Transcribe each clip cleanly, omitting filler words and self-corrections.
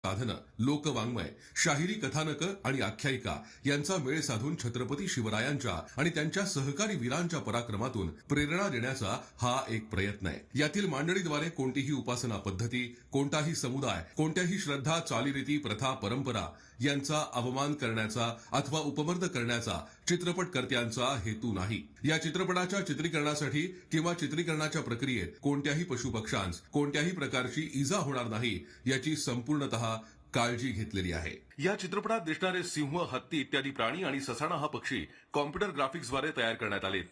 साधनं, लोकवाङ्मय, शाहिरी कथानक आणि आख्यायिका यांचा मेळ साधून छत्रपती शिवरायांच्या आणि त्यांच्या सहकारी वीरांच्या पराक्रमातून प्रेरणा देण्याचा हा एक प्रयत्न आहे। यातील मांडणीद्वारे कोणतीही उपासना पद्धती, कोणताही समुदाय, कोणत्याही श्रद्धा, चालीरीती, प्रथा, परंपरा यांचा अवमान करण्याचा अथवा उपमर्द करण्याचा चित्रपटकर्त्यांचा हेतू नाही। या चित्रपटाच्या चित्रीकरणासाठी किंवा चित्रीकरणाच्या प्रक्रियेत कोणत्याही पशुपक्ष्यांस कोणत्याही प्रकारची इजा होणार नाही याची संपूर्णतः काळजी घेतलेली आहे। या चित्रपटात दिसणारे सिंह, हत्ती इत्यादी प्राणी आणि ससाणा हा पक्षी कॉम्प्युटर ग्राफिक्सद्वारे तयार करण्यात आले।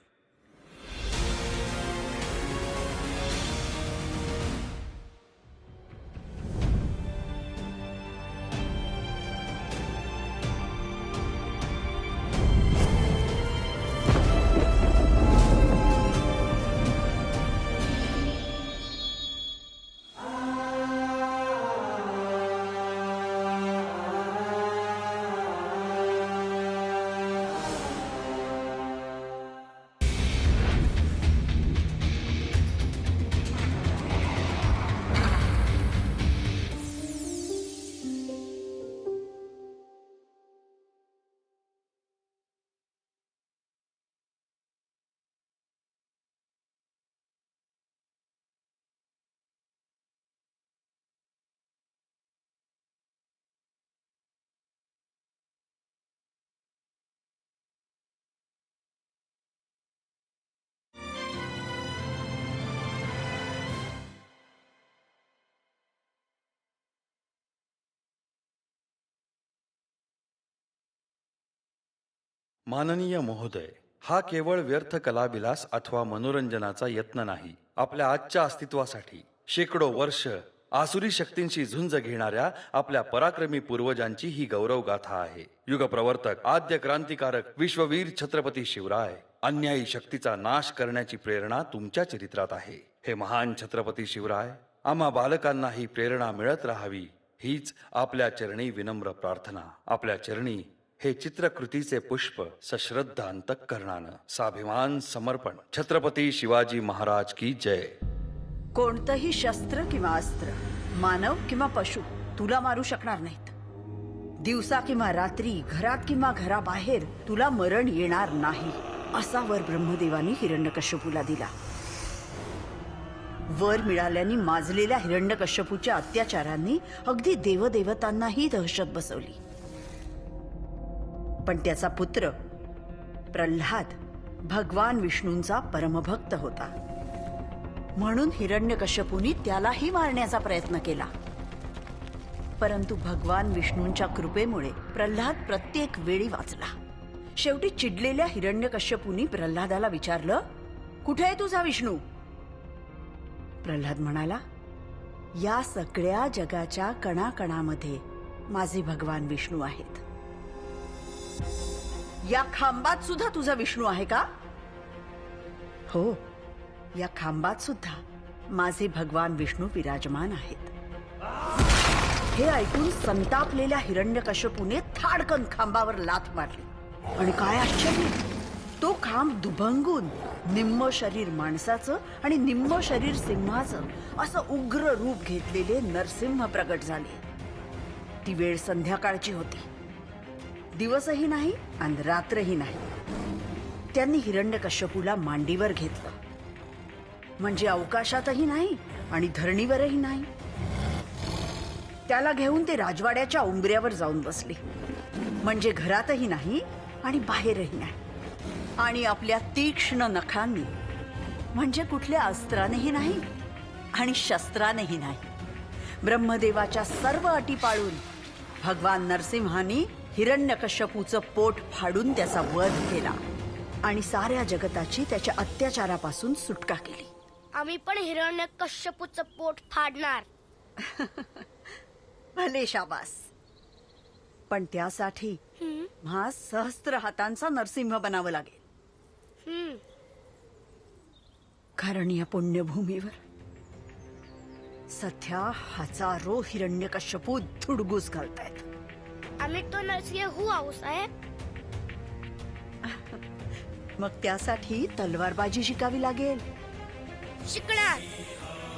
माननीय महोदय, हा केवळ व्यर्थ कलाविलास अथवा मनोरंजनाचा यत्न नाही। आपल्या आजच्या अस्तित्वासाठी शेकडो वर्ष आसुरी शक्तींशी झुंज घेणाऱ्या आपल्या पराक्रमी पूर्वजांची ही गौरवगाथा आहे। युगप्रवर्तक, आद्य क्रांतिकारक, विश्ववीर छत्रपती शिवराय, अन्यायी शक्तीचा नाश करण्याची प्रेरणा तुमच्या चरित्रात आहे। हे महान छत्रपती शिवराय, आम्हा बालकांना ही प्रेरणा मिळत राहावी हीच आपल्या चरणी विनम्र प्रार्थना। आपल्या चरणी हे चित्रकृतीचे पुष्प सश्रद्ध अंतःकरणानं साभिमान समर्पण। छत्रपती शिवाजी महाराज की जय। कोणतंही शस्त्र किंवा अस्त्र, मानव किंवा पशु तुला मारू शकणार नाहीत। दिवसा किंवा रात्री, घरात किंवा घराबाहेर तुला मरण येणार नाही, असा वर ब्रह्मदेवानी हिरण्यकश्यपूला दिला। वर मिळाल्याने माजलेल्या हिरण्यकश्यपूच्या अत्याचारांनी अगदी देवदेवतांनाही दहशत बसवली। पण त्याचा पुत्र प्रल्हाद भगवान विष्णूंचा परमभक्त होता, म्हणून हिरण्यकश्यपूनी त्यालाही मारण्याचा प्रयत्न केला। परंतु भगवान विष्णूंच्या कृपेमुळे प्रल्हाद प्रत्येक वेळी वाचला। शेवटी चिडलेल्या हिरण्यकश्यपूनी प्रल्हादाला विचारलं, कुठे आहे तुझा विष्णू? प्रल्हाद म्हणाला, या सगळ्या जगाच्या कणाकणामध्ये माझे भगवान विष्णू आहेत। या खांबात सुद्धा तुझा विष्णू आहे का? हो, या खांबात सुद्धा माझे भगवान विष्णू विराजमान आहेत। हे ऐकून संतापलेल्या हिरण्यकश्यपूने थाडकन खांबावर लाथ मारली आणि काय आश्चर्य, तो खांब दुभंगून निम्म शरीर माणसाचं आणि निम्म शरीर सिंहाचं असं उग्र रूप घेतलेले नरसिंह प्रगट झाले। ती वेळ संध्याकाळची होती, दिवसही नाही आणि रात्रही नाही। त्यांनी हिरण्यकश्यपूला मांडीवर घेतलं, म्हणजे अवकाशातही नाही आणि धरणीवरही नाही। त्याला घेऊन ते राजवाड्याच्या उंबऱ्यावर जाऊन बसले, म्हणजे घरातही नाही आणि बाहेरही नाही। आणि आपल्या तीक्ष्ण नखांनी, म्हणजे कुठल्या अस्त्रानेही नाही आणि शस्त्रानेही नाही, ब्रह्मदेवाच्या सर्व अटी पाळून भगवान नरसिंहानी हिरण्यकश्यपूचं पोट फाडून त्याचा वध केला आणि साऱ्या जगताची त्याच्या अत्याचारापासून सुटका केली। आम्ही पण हिरण्यकश्यपूचं पोट फाडणार। भले शाबास, पण त्यासाठी हा सहस्त्र हातांचा नरसिंह बनावं लागेल। कारण या पुण्यभूमीवर सध्या हजारो हिरण्यकश्यपू धुडगूस घालतायत। आम्ही तो नरसिंह हुआ साहेब। मग त्यासाठी तलवारबाजी शिकावी लागेल, शिकणार।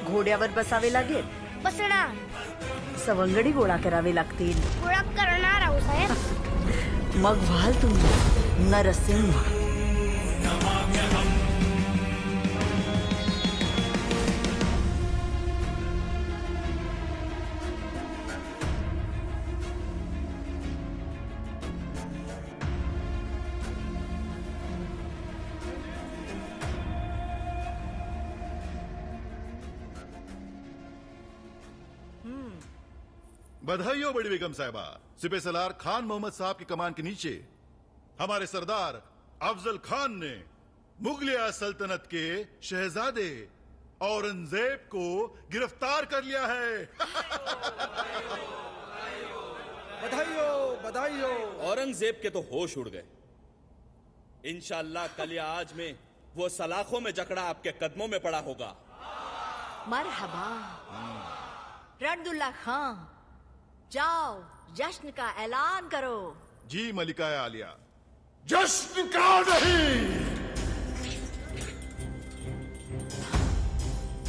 घोड्यावर बसावे लागेल, बसणार. सवंगडी गोळा करावे लागतील. गोळा करणार आहो साहेब. मग व्हाल तुम्ही नरसिंह. बधाई हो बड़ी बेगम साहिबा. सिपह सलार खान मोहम्मद साहब की कमान के नीचे हमारे सरदार अफजल खान ने मुगलिया सल्तनत के शहजादे औरंगजेब को गिरफ्तार कर लिया है. बधाई हो, बधाई हो. औरंगजेब के तो होश उड़ गए. इंशाअल्लाह कल या आज में वो सलाखों में जकड़ा आपके कदमों में पड़ा होगा. मरहबा रद्दुल्ला खान, जाओ जश्न का ऐलान करो. जी मलिका आलिया. जश्न का नहीं,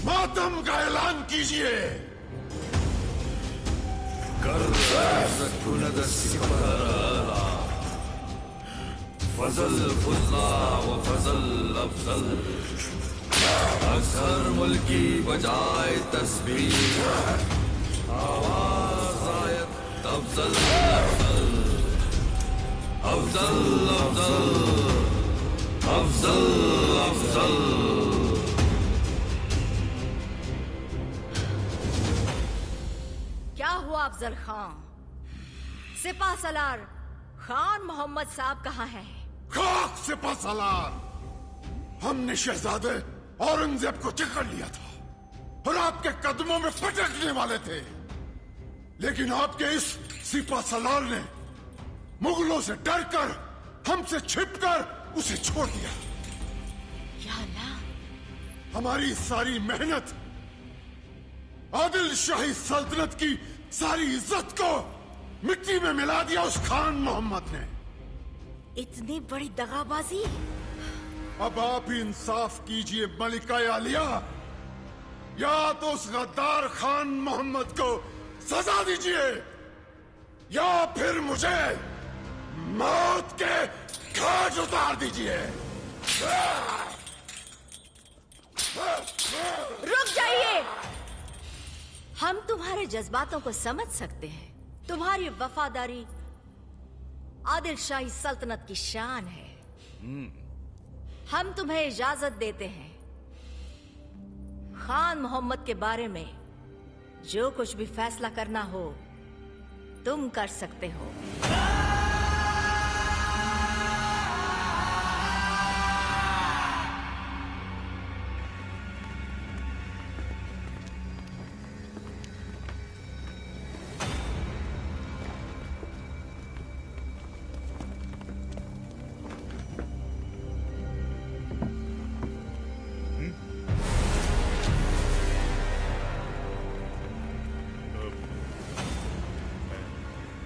मातम का ऐलान कीजिए. फजल फुजला व फजल अफजल अजहर मुल्की बजाए तस्बीह आवाज आयत अफजल अफजल अफजल अफजल अफजल. क्या हुआ अफजल खान? सिपा सलार खान मोहम्मद साहब कहाँ हैं? खाक सिपह सलार. हमने शहजादे औरंगजेब को जकड़ लिया था और आपके कदमों में पटकने वाले थे, लेकिन आपके इस सिपह सलार ने मुगलों से डरकर हमसे छिपकर उसे छोड़ दिया. या अल्लाह, हमारी सारी मेहनत, आदिल शाही सल्तनत की सारी इज्जत को मिट्टी में मिला दिया उस खान मोहम्मद ने. इतनी बड़ी दगाबाजी. अब आप ही इंसाफ कीजिए मलिका आलिया. या तो उस गद्दार खान मोहम्मद को सजा दीजिए या फिर मुझे मौत के घाट उतार दीजिए. रुक जाइए. हम तुम्हारे जज्बातों को समझ सकते हैं. तुम्हारी वफादारी आदिल शाही सल्तनत की शान है. हम तुम्हें इजाजत देते हैं. खान मोहम्मद के बारे में जो कुछ भी फैसला करना हो तुम कर सकते हो.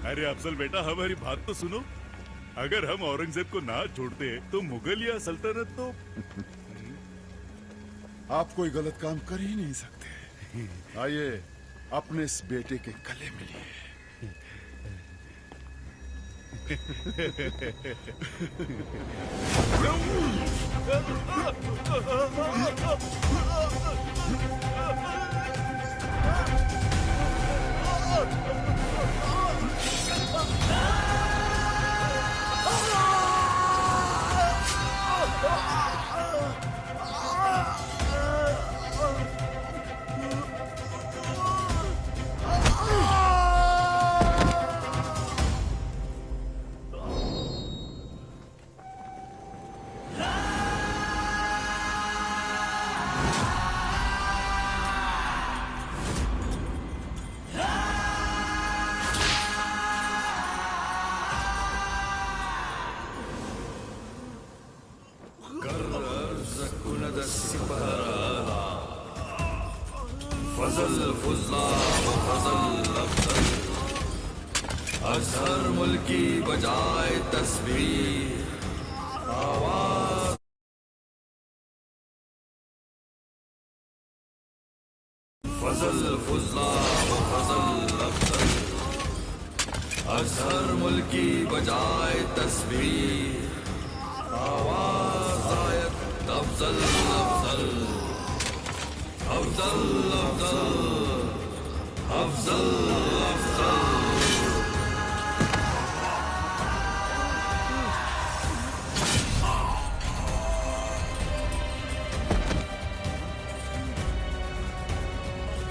अरे अफजल बेटा, हमारी बात तो सुनो. अगर हम औरंगजेब को ना छोड़ते तो मुगल या सल्तनत तो आप कोई गलत काम कर ही नहीं सकते. आइए अपने इस बेटे के गले मिलिए. फजल फुजला व फजल अफजल अजहर मुल्की बजाए तस्बीह आवाज फजल फुजला फजल अफजल अजहर मुल्की बजाए तस्बीह आवाज आयत अफजल अफजल अफजल अफजल अफजल अफजल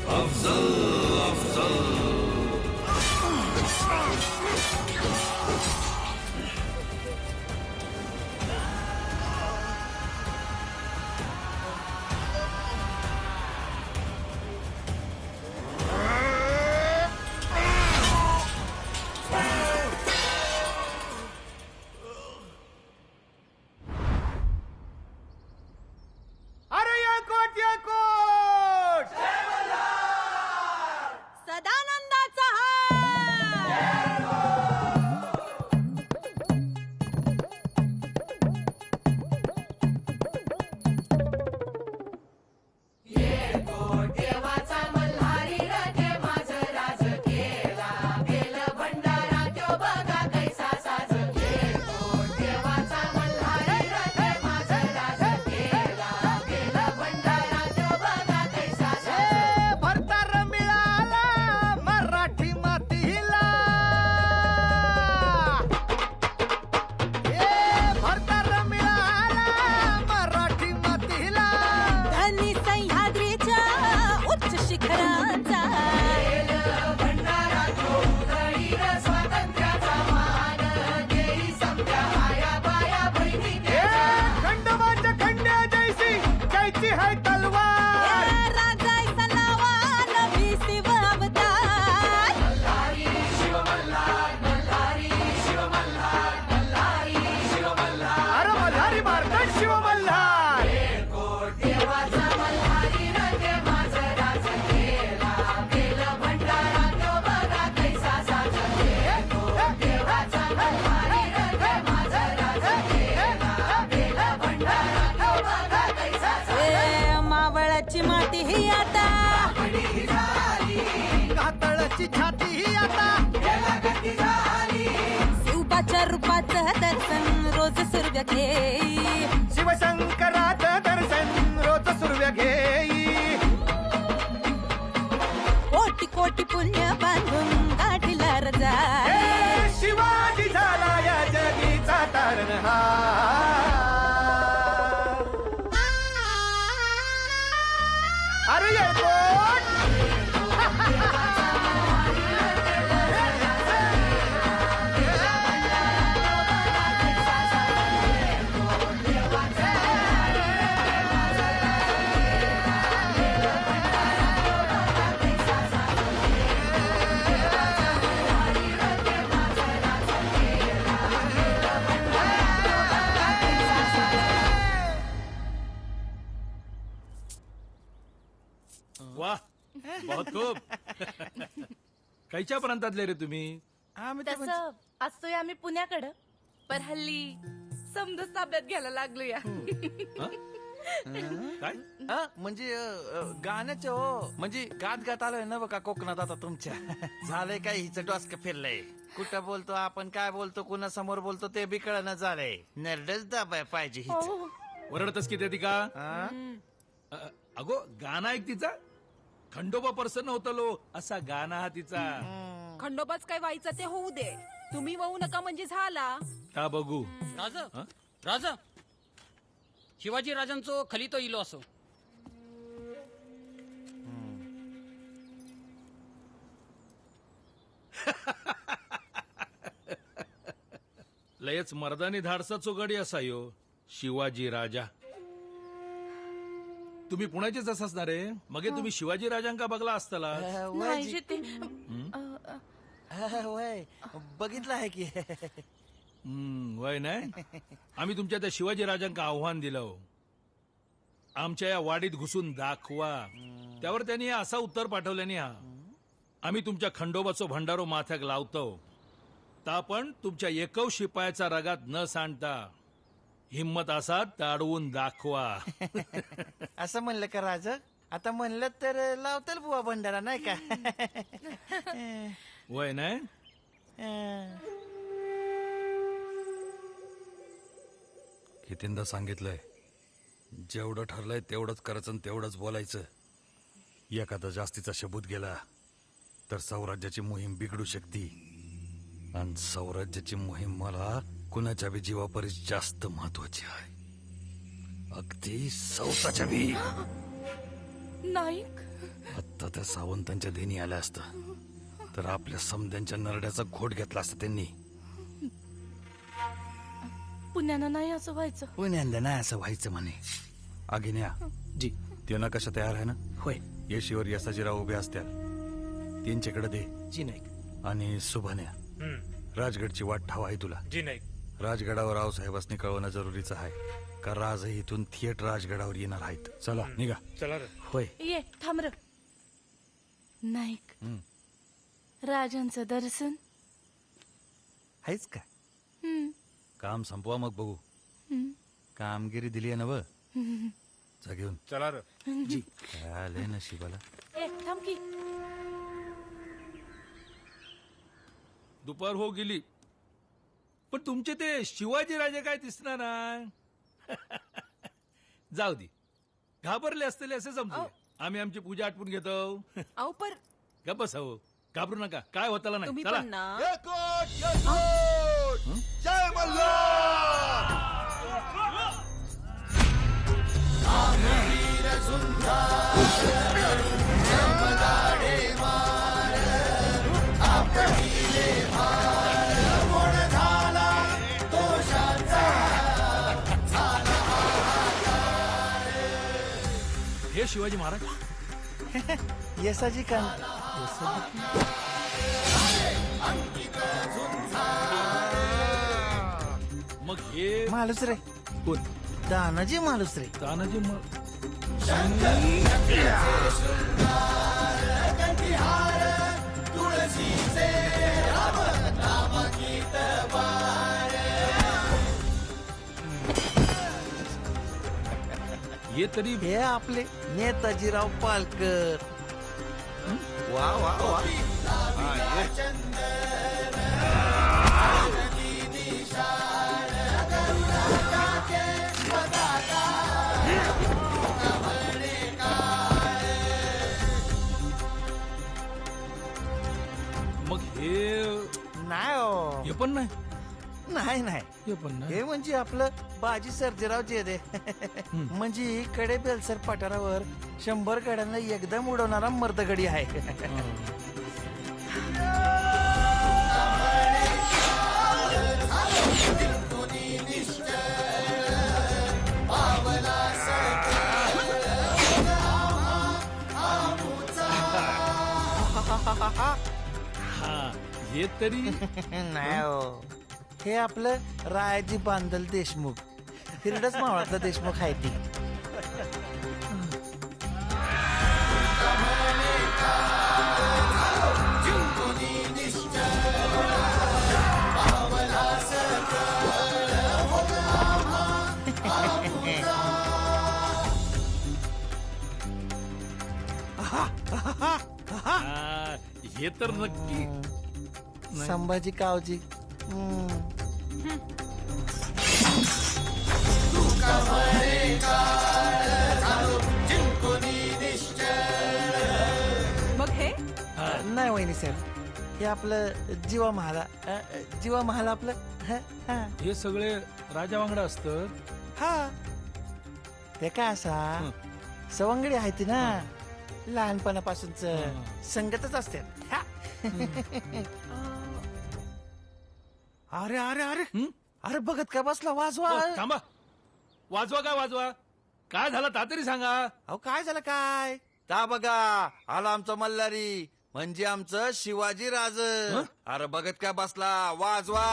अफजल अफजल अरे याकोट सदानंदाचा हार भरतार मिळाला मराठी मातीला भरतार मिळाला मराठी मातीला धनी सह्याद्रीच्या उच्च शिखरांचा खंडोबाच्या खंड्या जैसी जैची है तलवार राजाचा नावानं भीसीव अवतार अरे मल्हारी मारतात शिव मल्हार मावळाची माती ही आता कातळची छाती ही आता शिवबाच्या रूपाचं दर्शन रोज सूर्य घेई शिवशंकराचं दर्शन रोज सूर्य घेई कोटी कोटी पुण्य बांधून गाठीला रजा शिवाजी झाला या जगीचा तारणहार अरे एअरपोर्ट वाह बहुत खूप कायच्या प्रांतातले रे तुम्ही तसं असतोय आम्ही पुण्याकडं पण हल्ली समज ताब्यात घ्यायला लागलो या काय म्हणजे गाण्याचे हो म्हणजे गात गात आलोय ना बघा कोकणात आता तुमच्या झालंय काय हिचं डोसकं फिरलंय कुठं बोलतो आपण काय बोलतो कुणा समोर बोलतो ते बी कळणं झालंय नरडच दाबाय पाहिजे हिचं वरडतस किती ती का अगो गाणं ऐक तिचा खंडोबा प्रसन्न होता लो असा गाणं हा तिचा खंडोबाच काय व्हायचं ते होऊ दे तुम्ही वाहू नका म्हणजे झाला का बघू राजा राजा शिवाजी राजांचो खली तो इलो असो लयच मर्दानी धाडसाचो गडी असा यो शिवाजी राजा तुम्ही पुण्याचेच असणार रे मगे तुम्ही शिवाजी राजांका बघला असताला नाही ते वय बघितलं आहे की वय नाही आम्ही तुमच्या त्या शिवाजी राजांका आव्हान दिलं आमच्या या वाडीत घुसून दाखवा त्यावर त्यांनी असा उत्तर पाठवल्याने हा आम्ही तुमच्या खंडोबाचो भंडारो माथ्याक लावतो ता पण तुमच्या एकव शिपायाचा रगात न सांडता हिम्मत असा ताडवून दाखवा असं म्हणलं का राजा आता म्हणलं तर लावताल बुवा भंडारा नाही का? वय नाही कितींदा सांगितलंय, जेवढं ठरलंय तेवढंच करायचं आणि तेवढंच बोलायचं. एखादा जास्तीचा शब्द गेला तर साम्राज्याची मोहीम बिघडू शकते, आणि साम्राज्याची मोहीम मला कुणाच्या बी जीवापरीस जास्त महत्वाची आहे, अगदी सौताच्या बी. नाईक आत्ता त्या सावंतांच्या देणी आल्या असतं तर आपल्या समद्यांच्या नरड्याचा घोट घेतला असता त्यांनी. पुण्यानं नाही असं व्हायचं. पुण्यांदा नाही असं व्हायचं म्हणे. आगिन्या जी. ते ना कशा तयार आहे ना? होय. येशीवर यसाजीराव उभे असतील, त्यांच्याकडे दे. जी नाईक. आणि सुभान्या, राजगडची वाट ठाव आहे तुला. जी नाईक. राजगडावर रावसाहेबांनी कळवणं जरुरीचं आहे, का राजही इथून थेट राजगडावर येणार आहेत. चला निघा. चला रे. होय. ये थांब र. नाईक राजांचं दर्शन आहेच का? हम्म, काम संपवा मग बघू. हम्म, कामगिरी दिली आहे ना व हम्म. जा घेऊन. चला रे. जी. काय आलंय नशिबाला. ए थांब की. दुपार हो गेली, पण तुमचे ते शिवाजी राजे काय दिसणार ना. जाऊ दे, घाबरले असतील असे समजू. आम्ही आमची पूजा आटपून घेतो. अहो पर गप्प बसावं, घाबरू नका, काय होताला नाही. तुम्ही चला. पण ना. जय मल्हार. हे शिवाजी महाराज. येसाजी का? मग हे मालूस रे. कोण? तानाजी मालूस रे. तानाजी ये तरी हे आपले नेताजीराव पालकर. वा वा वा. मग हे नाही हो. हे पण नाही. नाही नाही. हे पण नाही. हे म्हणजे आपलं बाजी सर्जेराव जेदे. म्हणजे कडे बेलसर पठारावर 100 गड्यांना एकदम उडवणारा मर्दगडी आहे. हा हे तरी नाही हो. हे आपलं रायाजी बांदल देशमुख. हिरडच मावळातला देशमुख आहे ती. हे तर नक्की संभाजी कावजी. मग हे नाही वहिनी सर, हे आपलं जीवा महाला. जीवा महाला आपलं. हे सगळे राजावांगडा असतं. हा ते काय असा सवंगडी आहे ती ना, लहानपणापासूनच संगतच असते. अरे अरे अरे अरे बघत काय बसला वाजवा. थांबा, वाजवा काय वाजवा? काय झालं ता तरी सांगा. अहो काय झालं काय? ता बघा आला आमचा मल्हारी, म्हणजे आमचं शिवाजी राज. अरे बघत काय बसला, वाजवा.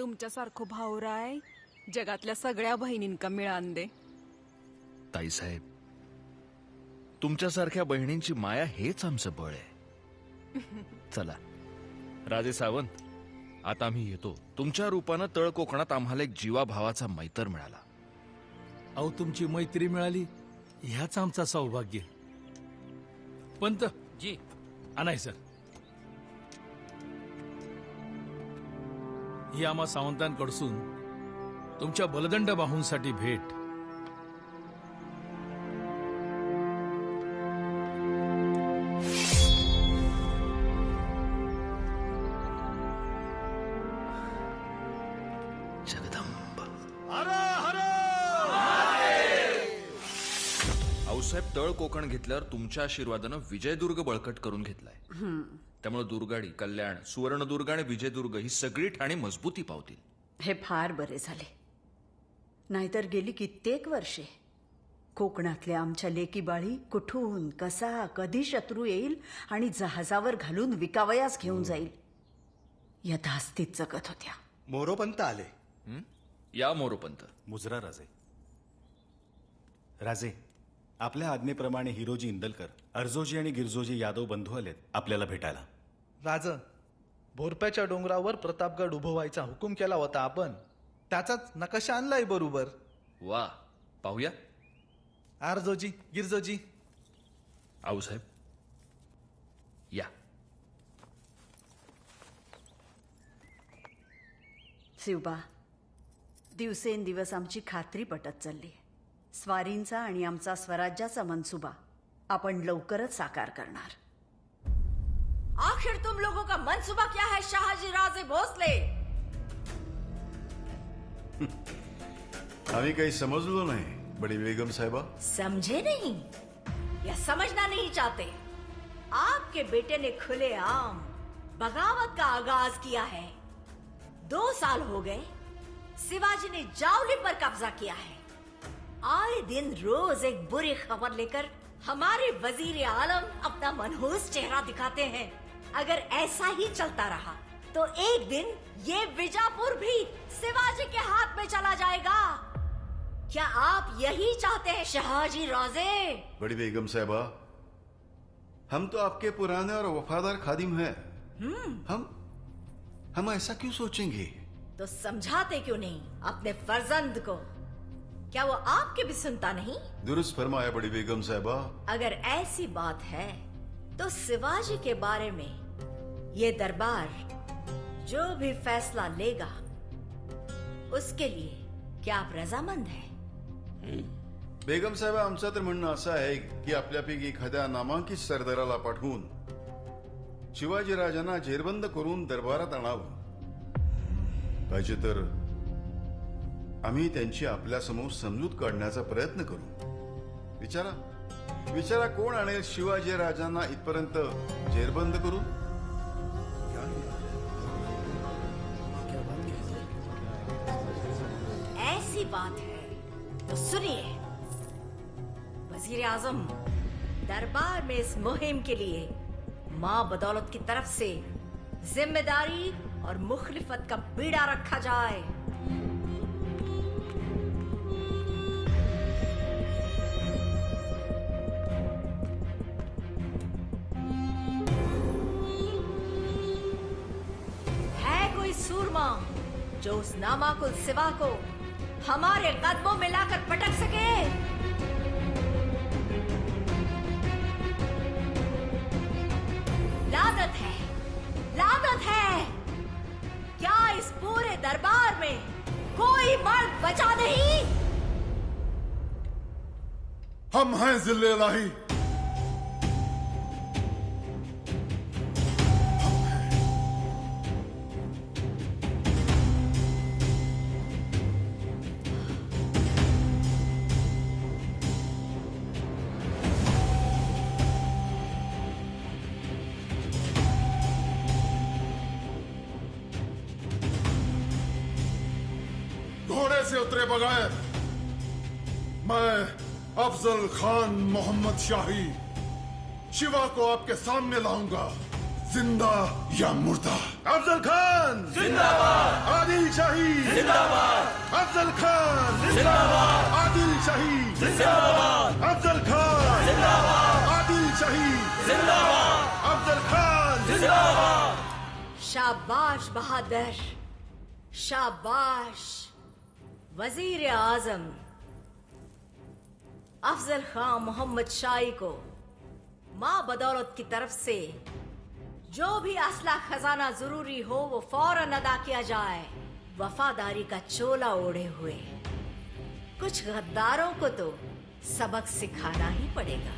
तुमच्यासारखो भाऊराय जगातल्या सगळ्या बहिणींका मिळान दे. ताईसाहेब, तुमच्यासारख्या बहिणींची माया हेच आमचं बळ आहे. चला राजे सावंत, आता आम्ही येतो. तुमच्या रूपानं तळ कोकणात आम्हाला एक जीवाभावाचा मैतर मिळाला. अहो, तुमची मैत्री मिळाली ह्याच आमचा सौभाग्य. पंत जी अनाय सर, ही आम्हा सावंतांकडसून तुमच्या बलदंड बाहूंसाठी भेट. आऊसाहेब, तळ कोकण घेतल्यावर तुमच्या आशीर्वादानं विजयदुर्ग बळकट करून घेतलाय. त्यामुळे दुर्गाडी, कल्याण, सुवर्णदुर्ग आणि विजयदुर्ग ही सगळी ठाणी मजबूती पावतील. हे फार बरे झाले. नाहीतर गेली कित्येक वर्षे कोकणातल्या आमच्या लेकीबाळी कुठून कसा कधी शत्रू येईल आणि जहाजावर घालून विकावयास घेऊन जाईल या धास्तीत जगत होत्या. मोरोपंत आले. या मोरोपंत. मुजरा राजे. राजे, आपल्या आज्ञेप्रमाणे हिरोजी इंदलकर, अर्जोजी आणि गिरजोजी यादव बंधू आलेत आपल्याला भेटायला. राज, भोरप्याच्या डोंगरावर प्रतापगड उभं व्हायचा हुकूम केला होता आपण, त्याचाच नकाशा आणलाय बरोबर. वा, पाहूया. अर्जोजी, गिरजोजी. आऊसाहेब या. शिवबा, दिवसेंदिवस आमची खात्री पटत चालली. स्वारींचा आणि आमचा स्वराज्याचा मनसुबा आपण लवकरच साकार करणार. आखिर तुम लोगों का मनसूबा क्या है शहाजी राजे भोसले? आम्ही काही समजलो नाही बड़ी बेगम साहिबा. समझे नहीं या समझना नहीं चाहते? आपके बेटे ने खुलेआम बगावत का आगाज किया है. 2 साल हो गए शिवाजी ने जावली पर कब्जा किया है. आए दिन रोज एक बुरी खबर लेकर हमारे वजीर आलम अपना मनहूस चेहरा दिखाते हैं. अगर ऐसा ही चलता रहा तो एक दिन ये विजापुर भी शिवाजी के हाथ में चला जाएगा. क्या आप यही चाहते हैं शहाजी राजे? बड़ी बेगम साहिबा, हम तो आपके पुराने और वफादार खादिम हैं. हम ऐसा क्यों सोचेंगे? तो समझाते क्यों नहीं अपने फर्जंद को? क्या वो आपके भी सुनता नहीं? दुरुस्त फरमाया बड़ी बेगम साहिबा. अगर ऐसी बात है तो शिवाजी के बारे में ये दरबार जो भी फैसला लेगा उसके लिए क्या आप रजामंद हैं? बेगम साहेबा, आमचं तर म्हणणं असं आहे की आपल्यापैकी एखाद्या नामांकित सरदाराला पाठवून शिवाजी राजांना जेरबंद करून दरबारात आणावं. पाहिजे तर आम्ही त्यांची आपल्यासमोर समजूत काढण्याचा प्रयत्न करू. विचारा कोण आणेल शिवाजी राजांना इथपर्यंत जेरबंद करून? ऐसी बात है तो सुनिए. वजीर आजम, दरबार में इस मुहिम के लिए मां बदौलत की तरफ से जिम्मेदारी और मुखलिफत का बीड़ा रखा जाए. है कोई सूरमा जो उस नामाकुल सिवा को हमारे कदमों में लाकर पटक सके? लानत है. क्या इस पूरे दरबार में कोई मर्द बचा नहीं? हम हैं जिले इलाही. घोड़े से उतरे बगैर मैं अफजल खान मोहम्मद शाही शिवा को आपके सामने लाऊंगा, जिंदा या मुर्दा. अफजल खान जिंदाबाद. आदि आदिलशाही जिंदाबाद अफजल खान जिंदाबाद आदिलशाही जिंदाबाद अफजल खान जिंदाबाद आदिलशाही जिंदाबाद अफजल खान जिंदाबाद। शाबाश बहादुर, शाबाश वजीर आजम अफजल खान मोहम्मद शाही को मां बदौलत की तरफ से जो भी असला खजाना जरूरी हो वो फौरन अदा किया जाए, वफादारी का चोला ओढ़े हुए। कुछ गद्दारों को तो सबक सिखाना ही पड़ेगा।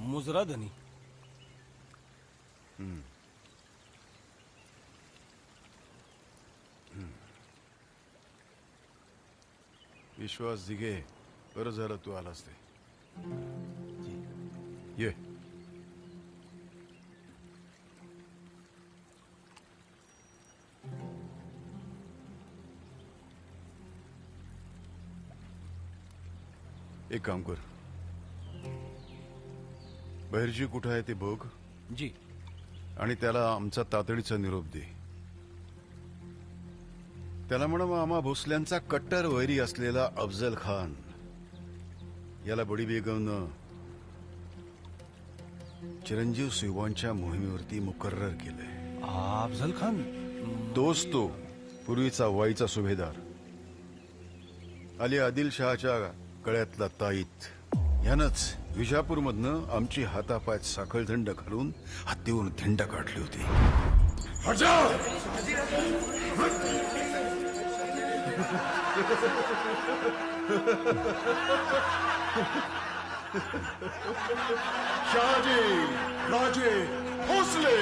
मुजरा धनी विश्वास दिघे, बरं झालं तू आलास ते. ये. एक काम कर, बहिर्जी कुठं आहे ते बघ. जी. आणि त्याला आमचा तातडीचा निरोप दे. त्याला म्हणा मामा भोसल्यांचा कट्टर वैरी असलेला अफजल खान याला बडी बेगमनं चिरंजीव सिवांच्या मोहिमेवरती मुकर्रर केलंय. अफजल खान तोच तो पूर्वीचा वाईचा सुभेदार अली आदिलशहाच्या गळ्यातला ताईत यानंच विजापूरमधनं आमची हातापायात साखळदंड घालून हत्तीवरून धिंड काढली होती. शहाजी राजे भोसले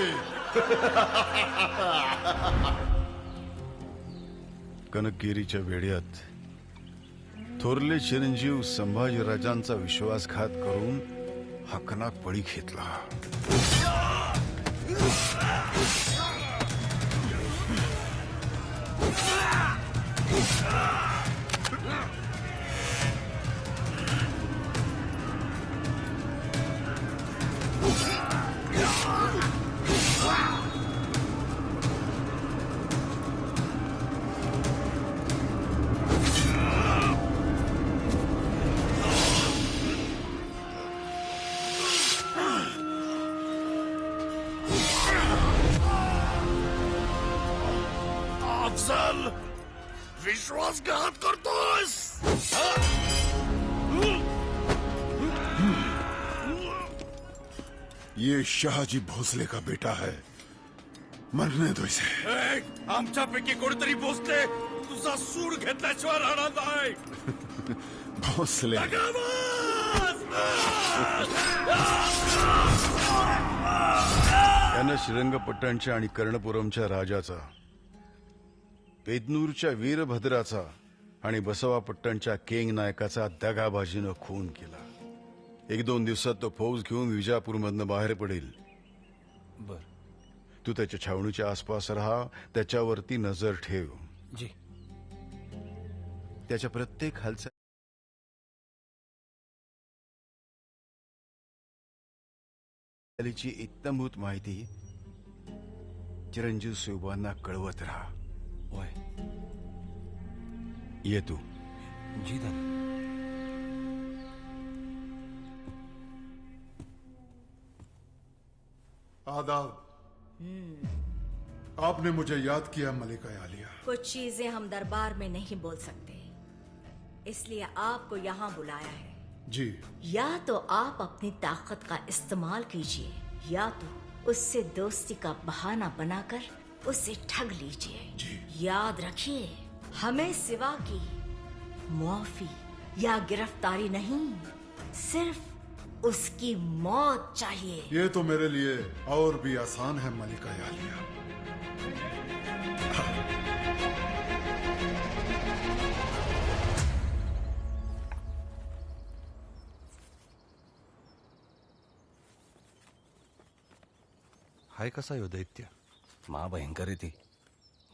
कनकगिरीच्या वेड्यात थोरले चिरंजीव संभाजीराजांचा विश्वासघात करून हकनाक बळी घेतला. अफजल, विश्वासघात करतोस. ये शाहजी भोसले का बेटा है, मरने दो इसे. आमच्यापैकी कोणीतरी भोसले तुझा सूड घेतल्याशिवाय राहणार नाही. भोसले त्यानं श्रीरंगपट्टणच्या आणि कर्णपुरमच्या राजाचा, पेदनूरच्या वीरभद्राचा आणि बसवापट्टणच्या केंग नायकाचा दगाबाजीनं खून केला. 1-2 दिवसात तो फौज घेऊन विजापूरमधनं बाहेर पडेल. बर. तू त्याच्या छावणीच्या आसपास राहा, त्याच्यावरती नजर ठेव. जी. त्याच्या प्रत्येक हालचालीची इत्तमभूत माहिती चिरंजीव शिवबांना कळवत राहा. होय. ये तू. जी धनी. आदाब. आपने मुझे याद किया मलिका आलिया. कुछ चीजें हम दरबार में नहीं बोल सकते, इसलिए आपको यहाँ बुलाया है. जी. या तो आप अपनी ताकत का इस्तेमाल कीजिए, या तो उससे दोस्ती का बहाना बनाकर उसे ठग लीजिए. याद रखिए, हमें सिवा की मुआफी या गिरफ्तारी नहीं, सिर्फ उसकी मौत चाहिए. ये तो मेरे लिए और भी आसान है मलिका आलिया. हाय कसा यो दैत्य? महाभयंकर आहे ती.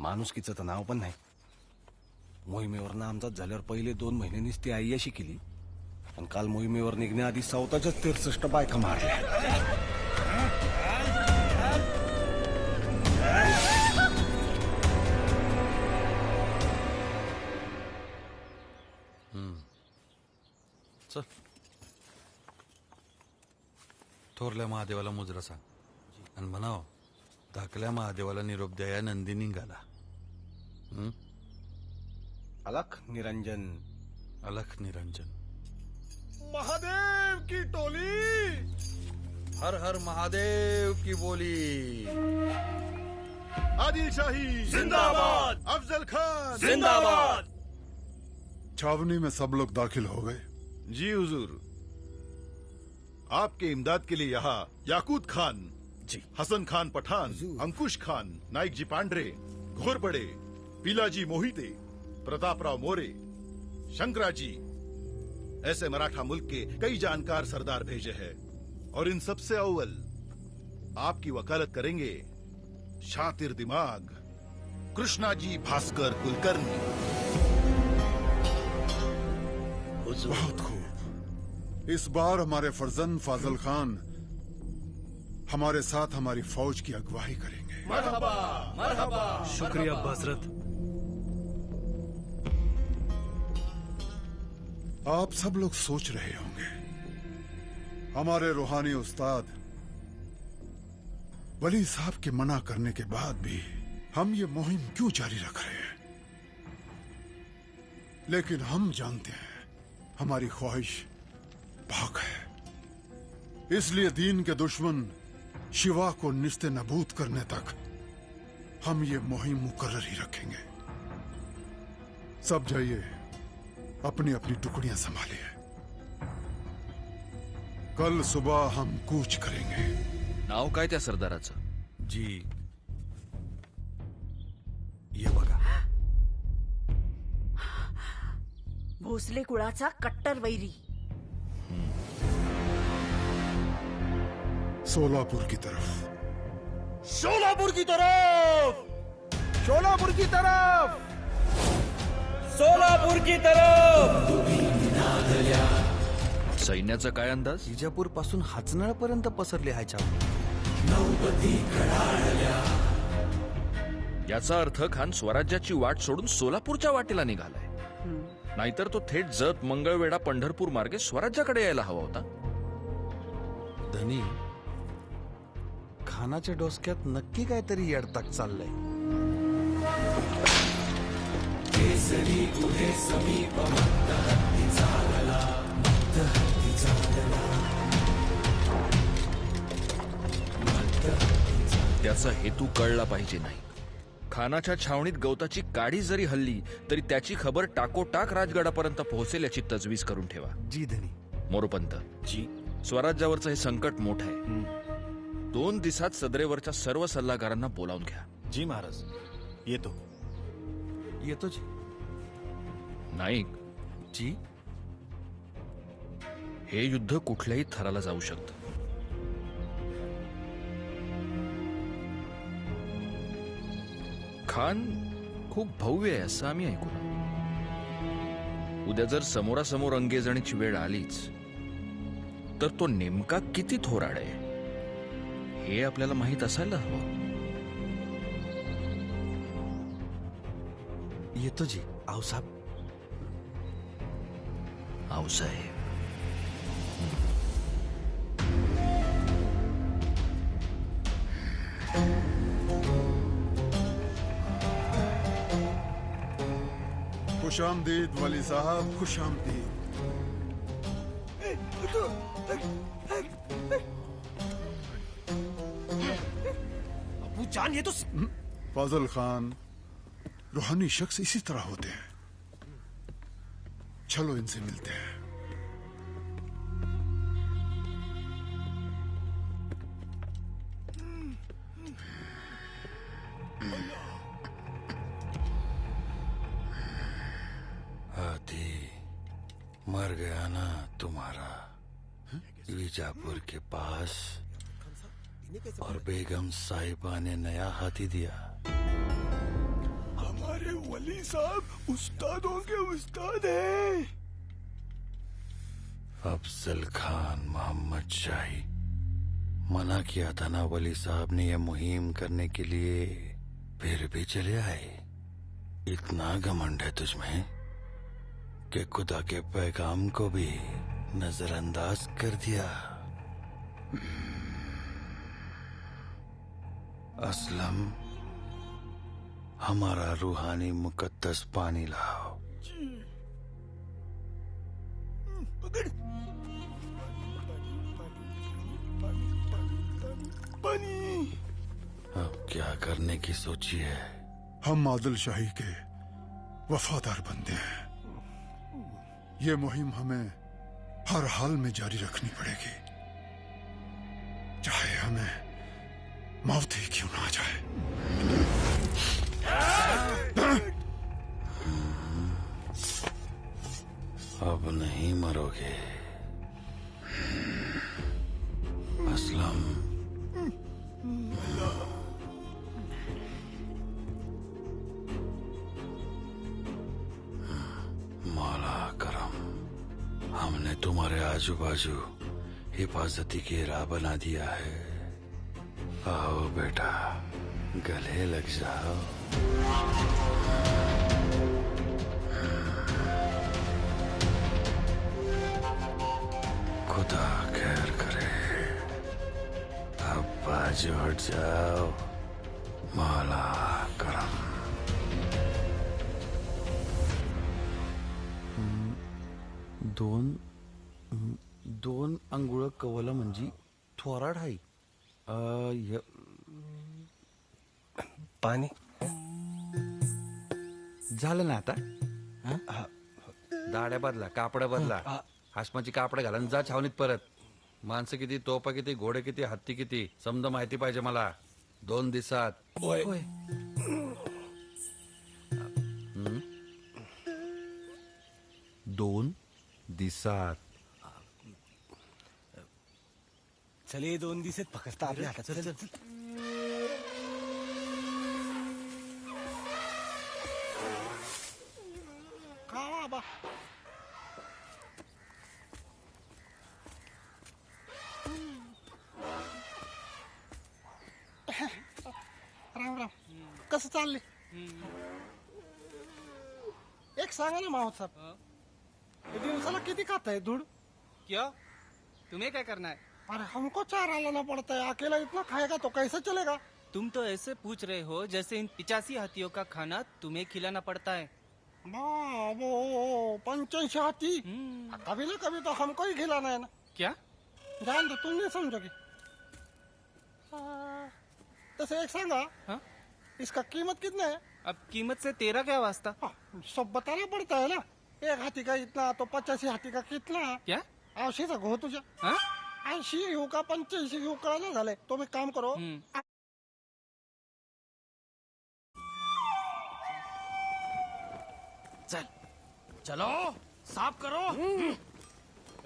माणुसकीचं तर नाव पण नाही. मोहिमेवरनं आमचाच झाल्यावर पहिले 2 महिन्यांनीच ती आई अशी केली, आणि काल मोहिमेवर निघण्याआधी स्वतःच्याच 63 बायका मारल्या. चल, थोरल्या महादेवाला मुजरा सांग आणि म्हणाव धाकल्या महादेवाला निरोप द्या, नंदिनी निघाला. अलख निरंजन. अलख निरंजन. महादेव की टोली. हर हर महादेव की बोली. आदिलशाही जिंदाबाद. अफजल खान जिंदाबाद. छावनी में सब लोग दाखिल हो गए. जी हुजूर. आपके इमदाद के लिए यहाँ याकूत खान जी, हसन खान पठान, अंकुश खान, नाइक जी पांढरे, घोरपड़े, पीलाजी मोहिते, प्रतापराव मोरे, शंकराजी, ऐसे मराठा मुल्क के कई जानकार सरदार भेजे हैं. और इन सबसे अव्वल आपकी वकालत करेंगे शातिर दिमाग कृष्णाजी भास्कर कुलकर्णी. बहुत खूब. इस बार हमारे फर्जंद फाजल खान हमारे साथ हमारी फौज की अगुवाई करेंगे. मरहबा, मरहबा, शुक्रिया हजरत. आप सब लोग सोच रहे होंगे हमारे रूहानी उस्ताद वली साहब के मना करने के बाद भी हम ये मुहिम क्यों जारी रख रहे हैं. लेकिन हम जानते हैं हमारी ख्वाहिश पाक है. इसलिए दीन के दुश्मन शिवा को निस्ते नबूद करने तक हम ये मुहिम मुकर्रर ही रखेंगे. सब जाइए अपनी अपनी टुकड़ियां संभालिए. कल सुबह हम कूच करेंगे. नाव काय त्या सरदाराचं? जी, ये बघा. भोसले कुळाचा कट्टर वैरी. सोलापुर की तरफ. सोलापुर की तरफ. सोलापुर की तरफ. सोलापुर की तरफ. सैन्याचा काय अंदाज? विजापूर पासून हाचनाळ पर्यंत पसरले आहे छावणी. याचा अर्थ खान स्वराज्याची वाट सोडून सोलापूरच्या वाटेला निघालाय. नाहीतर तो थेट जत, मंगळवेढा, पंढरपूर मार्गे स्वराज्याकडे यायला हवा होता. धनी, खानाच्या डोसक्यात नक्की काहीतरी येडताक चाललंय. केसरी गुहे समीप त्याचा हेतू कळला पाहिजे नाही. खानाच्या छावणीत गवताची काडी जरी हल्ली तरी त्याची खबर टाकोटाक राजगडापर्यंत पोहोचेल याची तजवीज करून ठेवा. जी धनी. मोरोपंत जी, स्वराज्यावरचं हे संकट मोठं आहे. 2 दिवसात सदरेवरच्या सर्व सल्लागारांना बोलावून घ्या. जी महाराज, येतो. येतो जी. नाईक जी, हे युद्ध कुठल्याही थराला जाऊ शकतं. खान खूप भव्य आहे असं आम्ही ऐकून. उद्या जर समोरासमोर अंगेजणीची वेळ आलीच तर तो नेमका किती थोराड आहे हे आपल्याला माहित असायला हवं. येतो जी. आऊसाहेब. आऊसाहेब. खुशामदीद वली साहब, खुशामदीद. अबू जान, ये तो फाजल खान, रूहानी शख्स इसी तरह होते हैं. चलो इनसे मिलते हैं. हाथी मर गया ना तुम्हारा विजापुर के पास, और बेगम साहिबा ने नया हाथी दिया. वली साहब उस्तादों के उस्ताद हैं। अफजल खान मोहम्मद शाही, मना किया था ना वली साहब ने यह मुहिम करने के लिए, फिर भी चले आए। इतना घमंड है तुझमें कि खुदा के पैगाम को भी नजरअंदाज कर दिया। असलम, हमारा रूहानी मुकद्दस पानी लाओ। पानी। अब क्या करने की सोची है? हम आदिल शाही के वफादार बंदे हैं। ये मुहिम हमें हर हाल में जारी रखनी पड़ेगी, चाहे हमें मौत ही क्यों ना आ जाए। अब नहीं मरोगे असलम। मौला करम, हमने तुम्हारे आजू बाजू हिफाजती घेरा बना दिया है। आओ बेटा, गले लग जाओ। खुदा खैर करे, अब बाजू हट जाओ। मौला करम। दोन अंगुळ कवलं म्हणजे थोराड हाय। पाणी झालं ना आता? दाड्या बदला, कापड बदला, हाशमाची कापड घाला आणि जा छावणीत परत. माणसं किती, तोपा किती, घोडे किती, हत्ती किती, समजा माहिती पाहिजे मला. 2 दिवसात. होय. 2 दिवसात. चले 2 दिवसात फक्त आपल्या हातात. चल चल. का बाबा? राम राम. कसं चालले? एक सांगा ना माहोत साहब, दिवसाला किती खाता है धूड़? क्यों? तुम्हें क्या करना है? अरे हमको चारा लाना पड़ता है, अकेला इतना खाएगा तो कैसे चलेगा? तुम तो ऐसे पूछ रहे हो जैसे इन 85 हाथियों का खाना तुम्हें खिलाना पड़ता है। वो 85 हाथी, कभी ना कभी तो हमको ही खिलाना है ना। क्या? जान दो, तुम नहीं समझोगे। तैसे एक सांगा, इसका कीमत कितना है? अब कीमत से तेरा क्या वास्ता? सब बताना पड़ता है ना। एक हाथी का इतना तो 85 हाथी का कितना? क्या? 80 हो तुझ्या. 80 येऊ का 85 येऊ कळलं झालंय. तुम्ही काम करो. चल चलो साफ करो.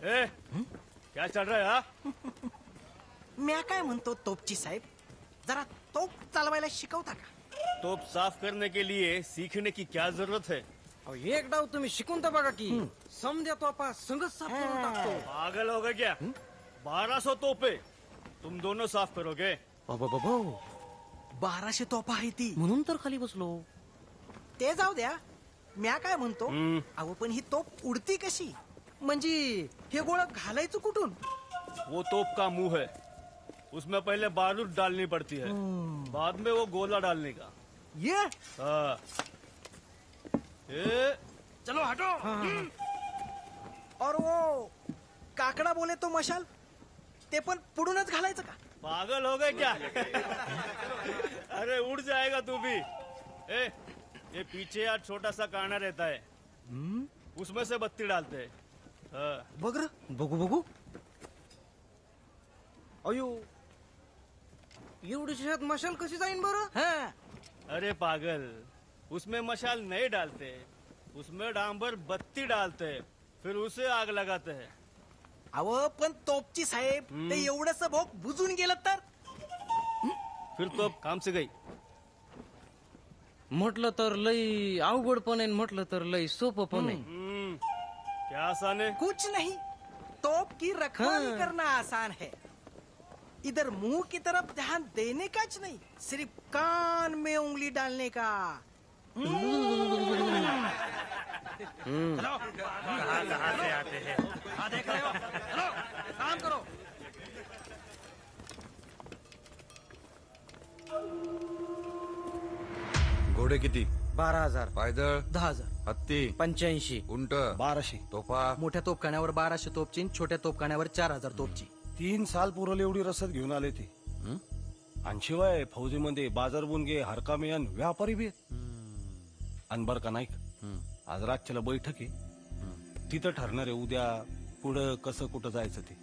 ए, क्या चल रहा है? हा? म्या काय म्हणतो तोपची साहेब, जरा तोप चालवायला शिकवता का? तोप साफ करने के लिए सीखने की क्या जरूरत है? एक डाव तुम्ही शिकून तर बघा की समजा तोपा संगत साफ करून टाकतो. पागल हो गए क्या? 1200 तोपे तुम दोनों साफ करोगे? 1200 तोफा आहे ती, म्हणून तर खाली बसलो. ते जाऊ द्या, म्या काय म्हणतो, अहो पण ही तोप उडती कशी? म्हणजे हे गोळ घालायचं कुठून? वो तोप का मुंह है, उसमें पहले बारूद डालनी पड़ती है, बाद में वो गोला डालने का. ये हाँ. चलो हटो. और वो काकडा बोले तो मशाल, ते पण पुढूनच घालायचं का? पागल हो गए क्या? अरे उड़ जाएगा तू भी. ये पीछे यार छोटा सा काना रहता है, उसमें से बत्ती डालते हैं. बघ र, बघू. अयो, एवढी शेत मशाल कशी जाईन बरं? अरे पागल, उसमें मशाल नहीं डालते, उसमें डांबर बत्ती डालते हैं, फिर उसे आग लगाते हैं. अहो पण तोपची साहेब, ते एवढंच भोग बुजून गेलं तर? फिर तोप काम से गई. म्हटलं तर लई अवघड पण आहे, म्हटलं तर लई सोपं पण आहे. क्या आसान है? कुछ नहीं, तोप की रखवाली करना आसान है. इधर मुंह की तरफ ध्यान देने का च नहीं, सिर्फ कान में उंगली डालने का. हेलो, कहाँ से आते हैं? हाँ देख रहे हो? हेलो, काम करो. घोडे किती? 12,000. पायदळ? 10,000. हत्ती? 85. उंट? 1200. तोफा? मोठ्या तोपखान्यावर 1200 तोपची, छोट्या तोपखान्यावर 4,000 तोपची. 3 साल पुरवली एवढी रसद घेऊन आले ते. आणि शिवाय फौजीमध्ये बाजार बुनगे हरकामे आणि व्यापारी बी आहेत. आणि बर का नाईक, आज रातच्याला बैठक आहे, तिथं ठरणार आहे उद्या पुढं कसं कुठं जायचं ते.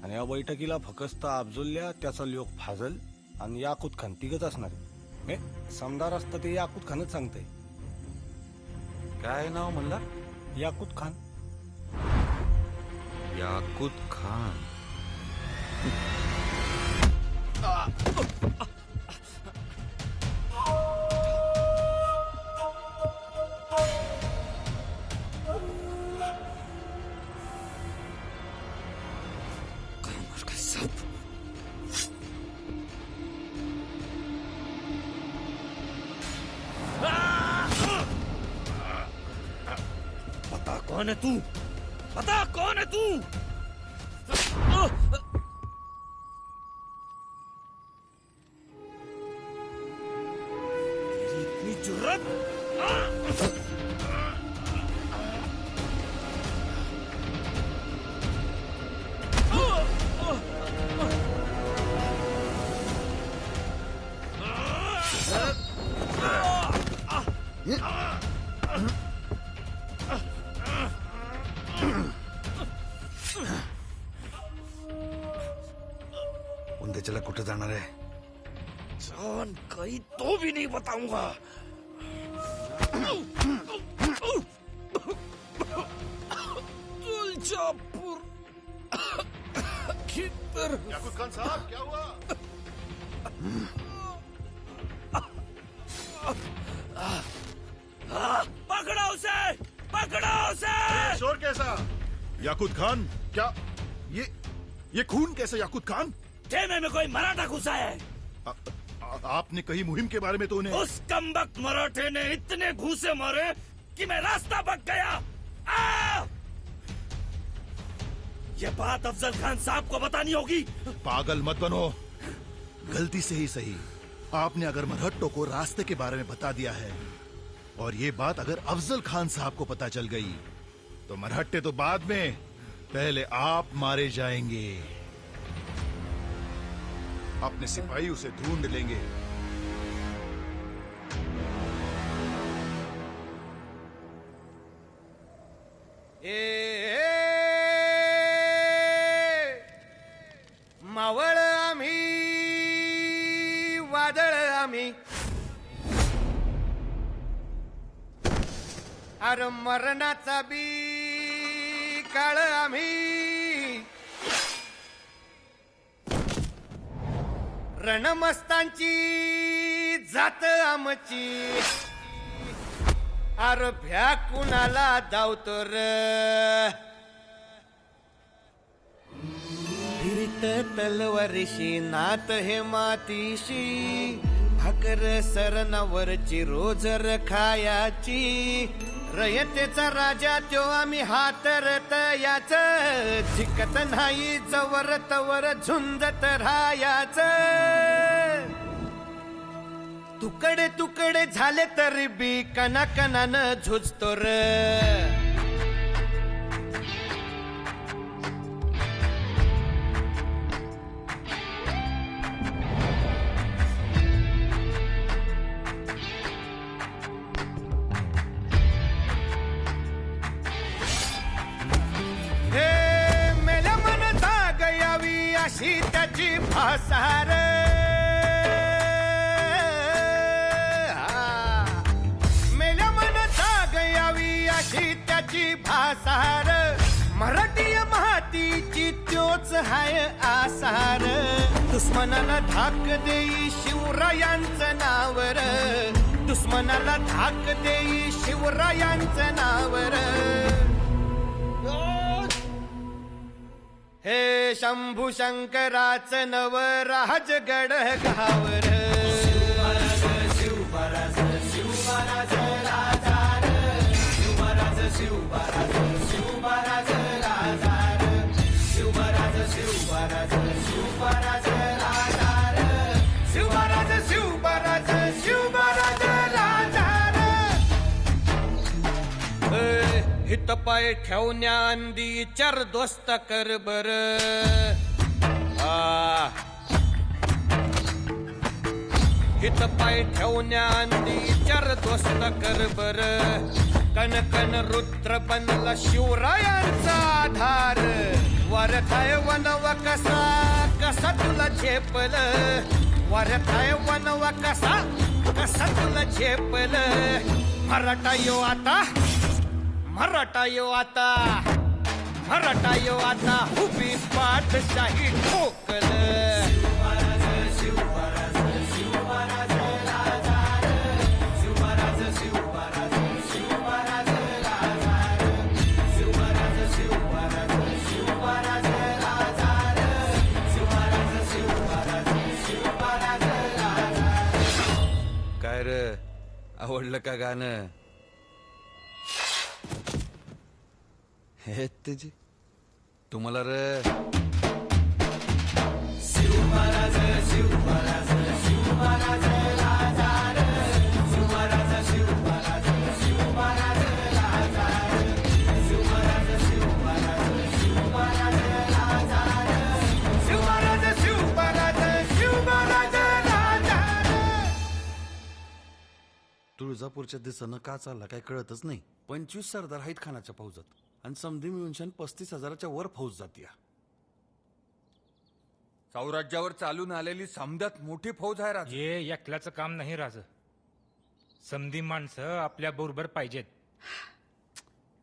आणि या बैठकीला फकस्त अफजुल्ल्या, त्याचा लोक फाजल आणि याकूत खान तिघच असणार आहे. समदार असतं ते याकूत खानच सांगतंय. काय नाव म्हणला? याकूत खान. याकूत खान. बता कौन है तू? बता कौन है तू? तेरी इतनी जुर्रत? उंदेच्याला कुठे जाणार आहे? जान कहीं तो भी नहीं बताऊंगा. तुलजापुर की तरफ. याकूत खान साहब, क्या हुआ? पकड़ो उसे, पकड़ो उसे. शोर कैसा? याकूत खान, क्या ये खून कैसे याकूत खान? खेमे में कोई मराठा घुसा है. आपने कही मुहिम के बारे में तो उन्हें? उस कमबख्त मराठे ने इतने घूसे मारे कि मैं रास्ता भटक गया. ये बात अफजल खान साहब को बतानी होगी. पागल मत बनो, गलती से ही सही आपने अगर मरहट्टों को रास्ते के बारे में बता दिया है और ये बात अगर अफजल खान साहब को पता चल गई तो मरहट्टे तो बाद में, पहले आप मारे जाएंगे. अपने सिपाही उसे ढूंढ लेंगे. मावळ आम्ही, वादळ आम्ही, अरे मरणाचा बी काळ आम्ही, रणमस्तांची जात आमची, अरे भ्या कुणाला धावतो र. फिरत तलवारीशी नात हे मातीशी, भाकर सरणावरची रोजर खायाची, रयतेचा राजा त्यो आम्ही हातरत याच, जिकत नाही जवर तवर झुंजत राहायाच. तुकडे तुकडे झाले तरी बी कणाकणानं झुजतो र. अशी त्याची भासार, मेल्या मन जाग यावी अशी त्याची भासार, मराठीय मातीची त्योच हाय आसार. दुश्मनाला धाक देई शिवरायांचं नावर, दुश्मनाला धाक देई शिवरायांचं नावर हे शंभू शंकराचं नव राजगड घावर हित पाय ठेवण्याआंदी चार दोस्त कर बर हित पाय ठेवण्याआंदी चार दोस्त कर बर कन कन रुद्र बनला शिवरायांचा आधार वरखाय वनवा कसा कसा तुला झेपल वरखाय वनवा कसा कसा तुला झेपल मराठा यो आता मराठा यो आता मराठा यो आता उभी पाठशाही ठोकल काय रे आवडलं का गाणं हे त्याची तुम्हाला रे शिवमहाराज शिवमहाराज शिवमहाराज राजा शिवमहाराज शिवमहाराज शिवमहाराज राजा शिवमहाराज शिवमहाराज शिवमहाराज राजा शिवमहाराज शिवमहाराज शिवमहाराज राजा तुळजापूरच्या दिशेनं का चालला काय कळतच नाही. 25 सरदार आहेत खानाच्या फौजात आणि समधी मिळून 35,000च्या वर फौज जातीय. सौराज्यावर चालून आलेली समद्यात मोठी फौज आहे राज. हे एकल्याचं काम नाही राज. समधी माणसं आपल्या बरोबर पाहिजेत.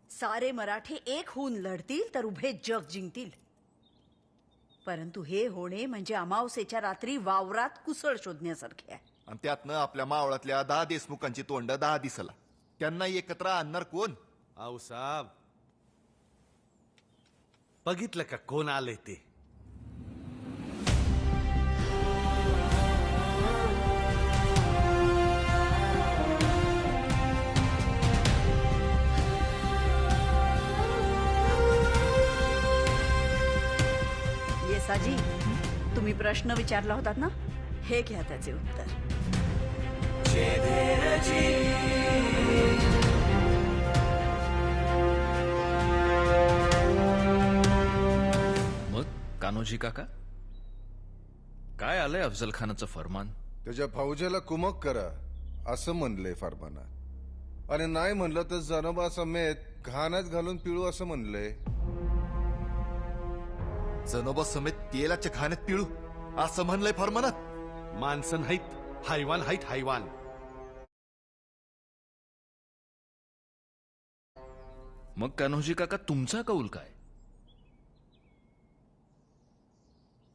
सारे मराठे एक होऊन लढतील तर उभे जग जिंकतील. परंतु हे होणे म्हणजे अमावस्येच्या रात्री वावरात कुसळ शोधण्यासारखे आहे. आणि त्यातनं आपल्या मावळातल्या 10 देशमुखांची तोंड 10 दिसला. त्यांना एकत्र आणणार कोण? आऊसाब बघितलं का कोण आले ते? येसाजी, तुम्ही प्रश्न विचारला होतात ना, हे घ्या त्याचे उत्तर. मग कान्होजी काका काय आलंय अफजल खानाचं फरमान? त्याच्या फौजेला कुमक करा असं म्हणलंय फरमानात. आणि नाही म्हणलं तर जनोबा समेत घाण्यात घालून पिळू असं म्हणलंय. जनोबा समेत तेलाच्या घाण्यात पिळू असं म्हणलंय फरमानात. माणसं नाहीत, हैवान आहेत, हैवान. मग कान्होजी काका तुमचा कौल काय?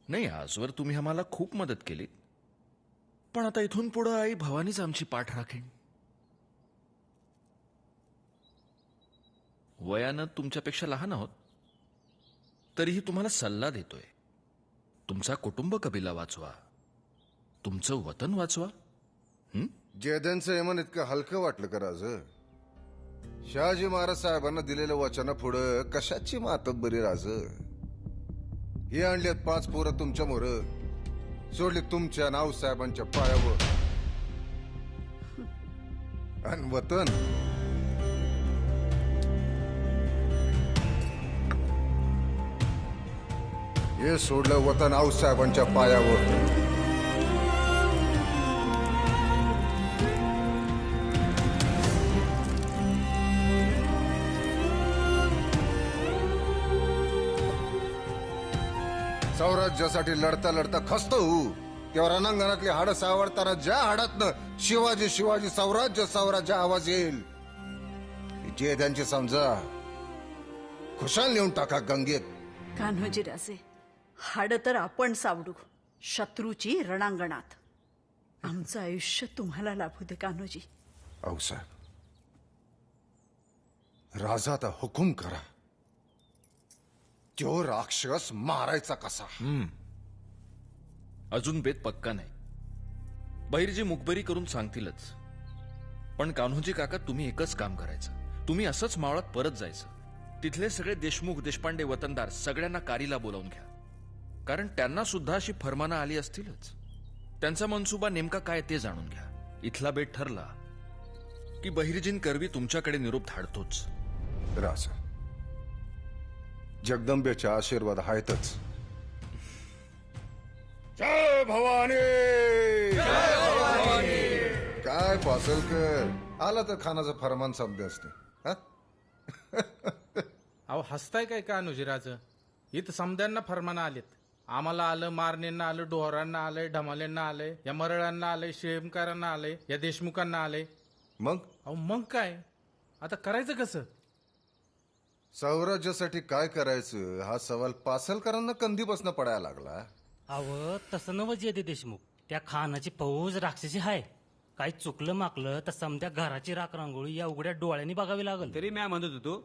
नाही, आजवर तुम्ही आम्हाला खूप मदत केली, पण आता इथून पुढे आई भवानीच आमची पाठ राखेन. वयानं तुमच्यापेक्षा लहान आहोत, तरीही तुम्हाला सल्ला देतोय. तुमचा कुटुंब कबिला वाचवा, तुमचं वतन वाचवा. जयदेंचं यमन इतकं हलकं वाटलं का राज? शहाजी महाराज साहेबांना दिलेल्या वचना पुढं कशाची मातब्बरी राज? हे आणलेत 5 पोरं तुमच्या मोर, सोडले तुमच्या नाव साहेबांच्या पायावर. आणि वतन हे सोडलं वतन आऊसाहेबांच्या पायावर. स्वराज्यासाठी लढता लढता खस्त होऊ तेव्हा रणांगणातली हाडं सावरताना ज्या हाडातनं शिवाजी शिवाजी स्वराज्य स्वराज्य आवाज येईल, जे त्यांची समजा खुशाल नेऊन टाका गंगेत. कान्होजी राजे, हाड तर आपण सावडू शत्रूची रणांगणात. आमचं आयुष्य तुम्हाला लाभू दे कान्होजी. आऊसाहेब, राजाचा हुकुम करा. तो राक्षस मारायचा कसा? अजून बेत पक्का नाही. बहिर्जी मुखबरी करून सांगतीलच. पण कान्होजी काका, तुम्ही एकच काम करायचं. तुम्ही असंच मावळात परत जायचं. तिथले सगळे देशमुख देशपांडे वतनदार सगळ्यांना कारीला बोलावून घ्या. कारण त्यांना सुद्धा अशी फरमानं आली असतीलच. त्यांचा मनसुबा नेमका काय ते जाणून घ्या. इथला बेट ठरला की बहिर्जीन करवी तुमच्याकडे निरोप धाडतोच. राजा, जगदंबेच्या आशीर्वाद आहेतच. जय भवानी. जय भवानी. काय पासलकर, आला तर खानाचं फरमान समजे असते. अहो हसताय काय का अनुजीराज? इथं समद्यांना फरमान आलेत. आम्हाला आलं, मारणेंना आलं, डोहरांना आलंय, ढमालेंना आलंय, या मरळांना आलंय, शेमकारांना आलंय, या देशमुखांना आलंय. मग अहो मग काय आता करायचं कसं? स्वराज्यासाठी काय करायचं हा सवाल पासलकरांना कंदीपासून पडायला लागला. अव तसं नवं जे देशमुख, त्या खानाची फौज राक्षसी हाय. काही चुकलं माकलं तर समध्या घराची राख रांगोळी या उघड्या डोळ्यांनी बघावी लागल. तरी मी म्हणत होतो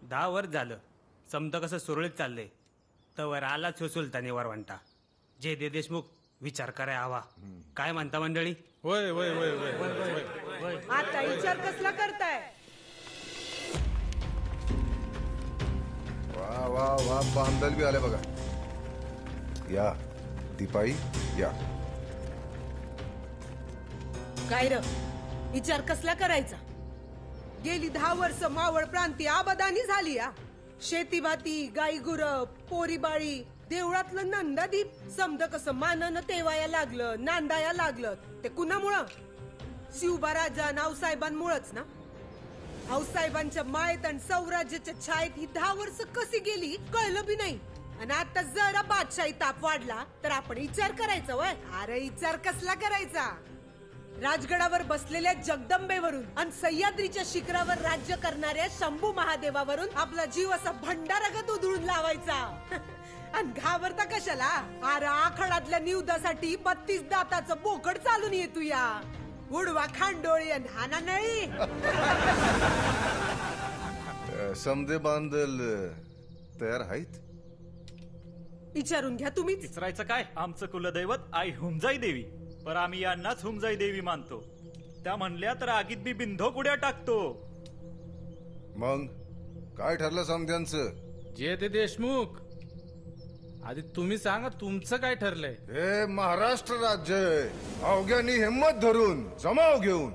10 वर्ष झालं समजा कसं सुरळीत चाललंय, तवर आलाच हो सुलतानी वरवंटा. जे देशमुख विचार कराय हवा. काय म्हणता मंडळी? होय होय होय होय. आता विचार कसला करताय? वा वा वा, बांदल बी आले बघा. या दीपाई या. काय र विचार कसला करायचा? गेली 10 वर्ष मावळ प्रांती आबादानी झाली या. शेती भाती, गाई गुर, पोरी बाळी, देवळातलं नंदादीप समद कसं मानन तेवाया लागलं, नांदाया लागलं. ते कुणामुळं? शिवबा राजा आऊसाहेबांमुळंच ना. आऊसाहेबांच्या मायेत आणि सौराज्याच्या छायेत ही 10 वर्ष कशी गेली कळलं बी नाही. आणि आता जरा बादशाही ताप वाढला तर आपण विचार करायचा. वय अरे विचार कसला करायचा? राजगडावर बसलेल्या जगदंबेवरून आणि सह्याद्रीच्या शिखरावर राज्य करणाऱ्या शंभू महादेवावरून आपला जीव असा भंडारागत उधळून लावायचा. आणि घाबरता कशाला? अरे आखाडातल्या निवदासाठी 32 दाताचं बोकड चालून येतो या. उडवा खांडोळी आणि हाना नळी. समदे बांदल तयार आहेत? विचारून घ्या तुम्ही. विचारायचं काय? आमचं कुलदैवत आई हुमजाई देवी. पर आम्ही यांनाच हुमजाई देवी मानतो. त्या म्हणल्या तर आगीत बी बिंधो कुड्या टाकतो. मग काय ठरलं समद्यांचं? जे ते देशमुख, आधी तुम्ही सांगा तुमचं काय ठरलंय? हे महाराष्ट्र राज्य अवघ्यानी हिंमत धरून जमाव घेऊन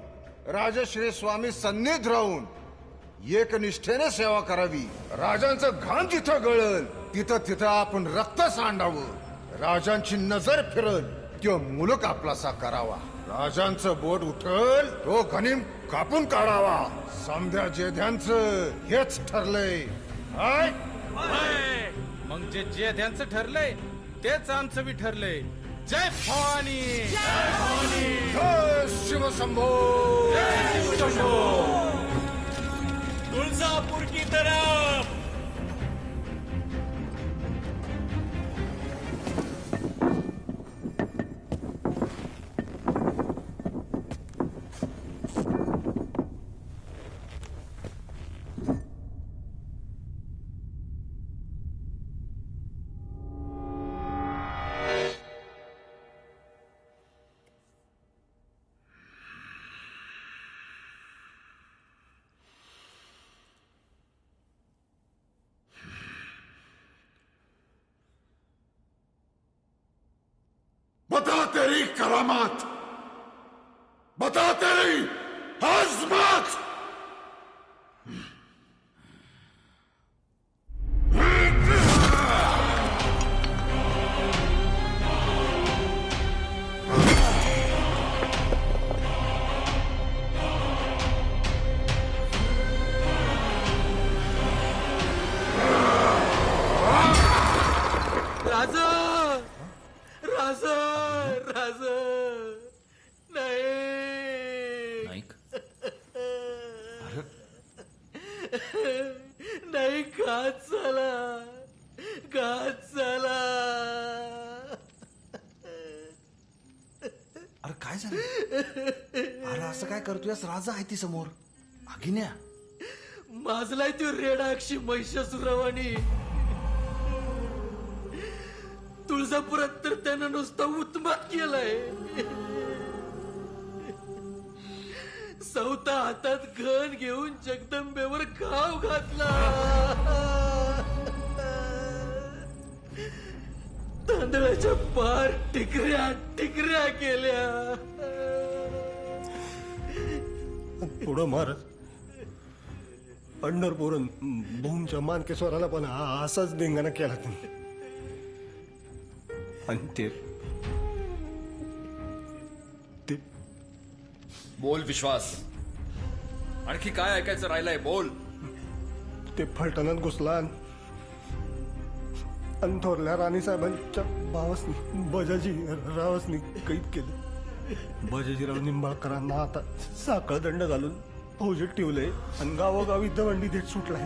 राजश्री स्वामी सन्निध राहून एकनिष्ठेने सेवा करावी. राजांचं घाम जिथं गळल तिथं तिथं आपण रक्त सांडावं. राजांची नजर फिरल तो मुलूक आपलासा करावा. राजांचं बोट उठल तो गनिम कापून काढावा. समध्या जेध्यांचं हेच ठरलंय. मग जे त्यांचं ठरलंय तेच आमचं बी ठरलंय. जय भवानी. जय भवानी. जय शिवशंभो. जय शिवशंभो. तुळजापूर की तरफ. बता तेरी करामात, बता तेरी अजमत. राजा राजा राजा नाही. नाईक, नाही घात झाला, घात झाला. अरे काय झालं? असं काय करतोयस? राजा आहे ती समोर. अगिन्या माजलाय तो रेडाक्षी महिषासुरावानी. तुळजापुरात तर त्यानं नुसता उत्मात केलाय. सौता हातात घन घेऊन जगदंबेवर घाव घातला. तांदळाच्या पार टिकऱ्या टिकऱ्या केल्या. पुढं महाराज पंढरपूरन भूमच्या मानकेश्वराला पण असाच धिंगाणा केला तुम्ही. आणि ते बोल विश्वास, आणखी काय ऐकायचं राहिलंय? बोल. ते फलटणात घुसला आणि थोरल्या राणीसाहेबांच्या भावासनी बजाजी रावासनी कैद केलं. बजाजीराव निंबाळकरांना आता साखळ दंड घालून फौजेत ठेवलंय आणि गावोगावी दवंडी देत सुटलाय.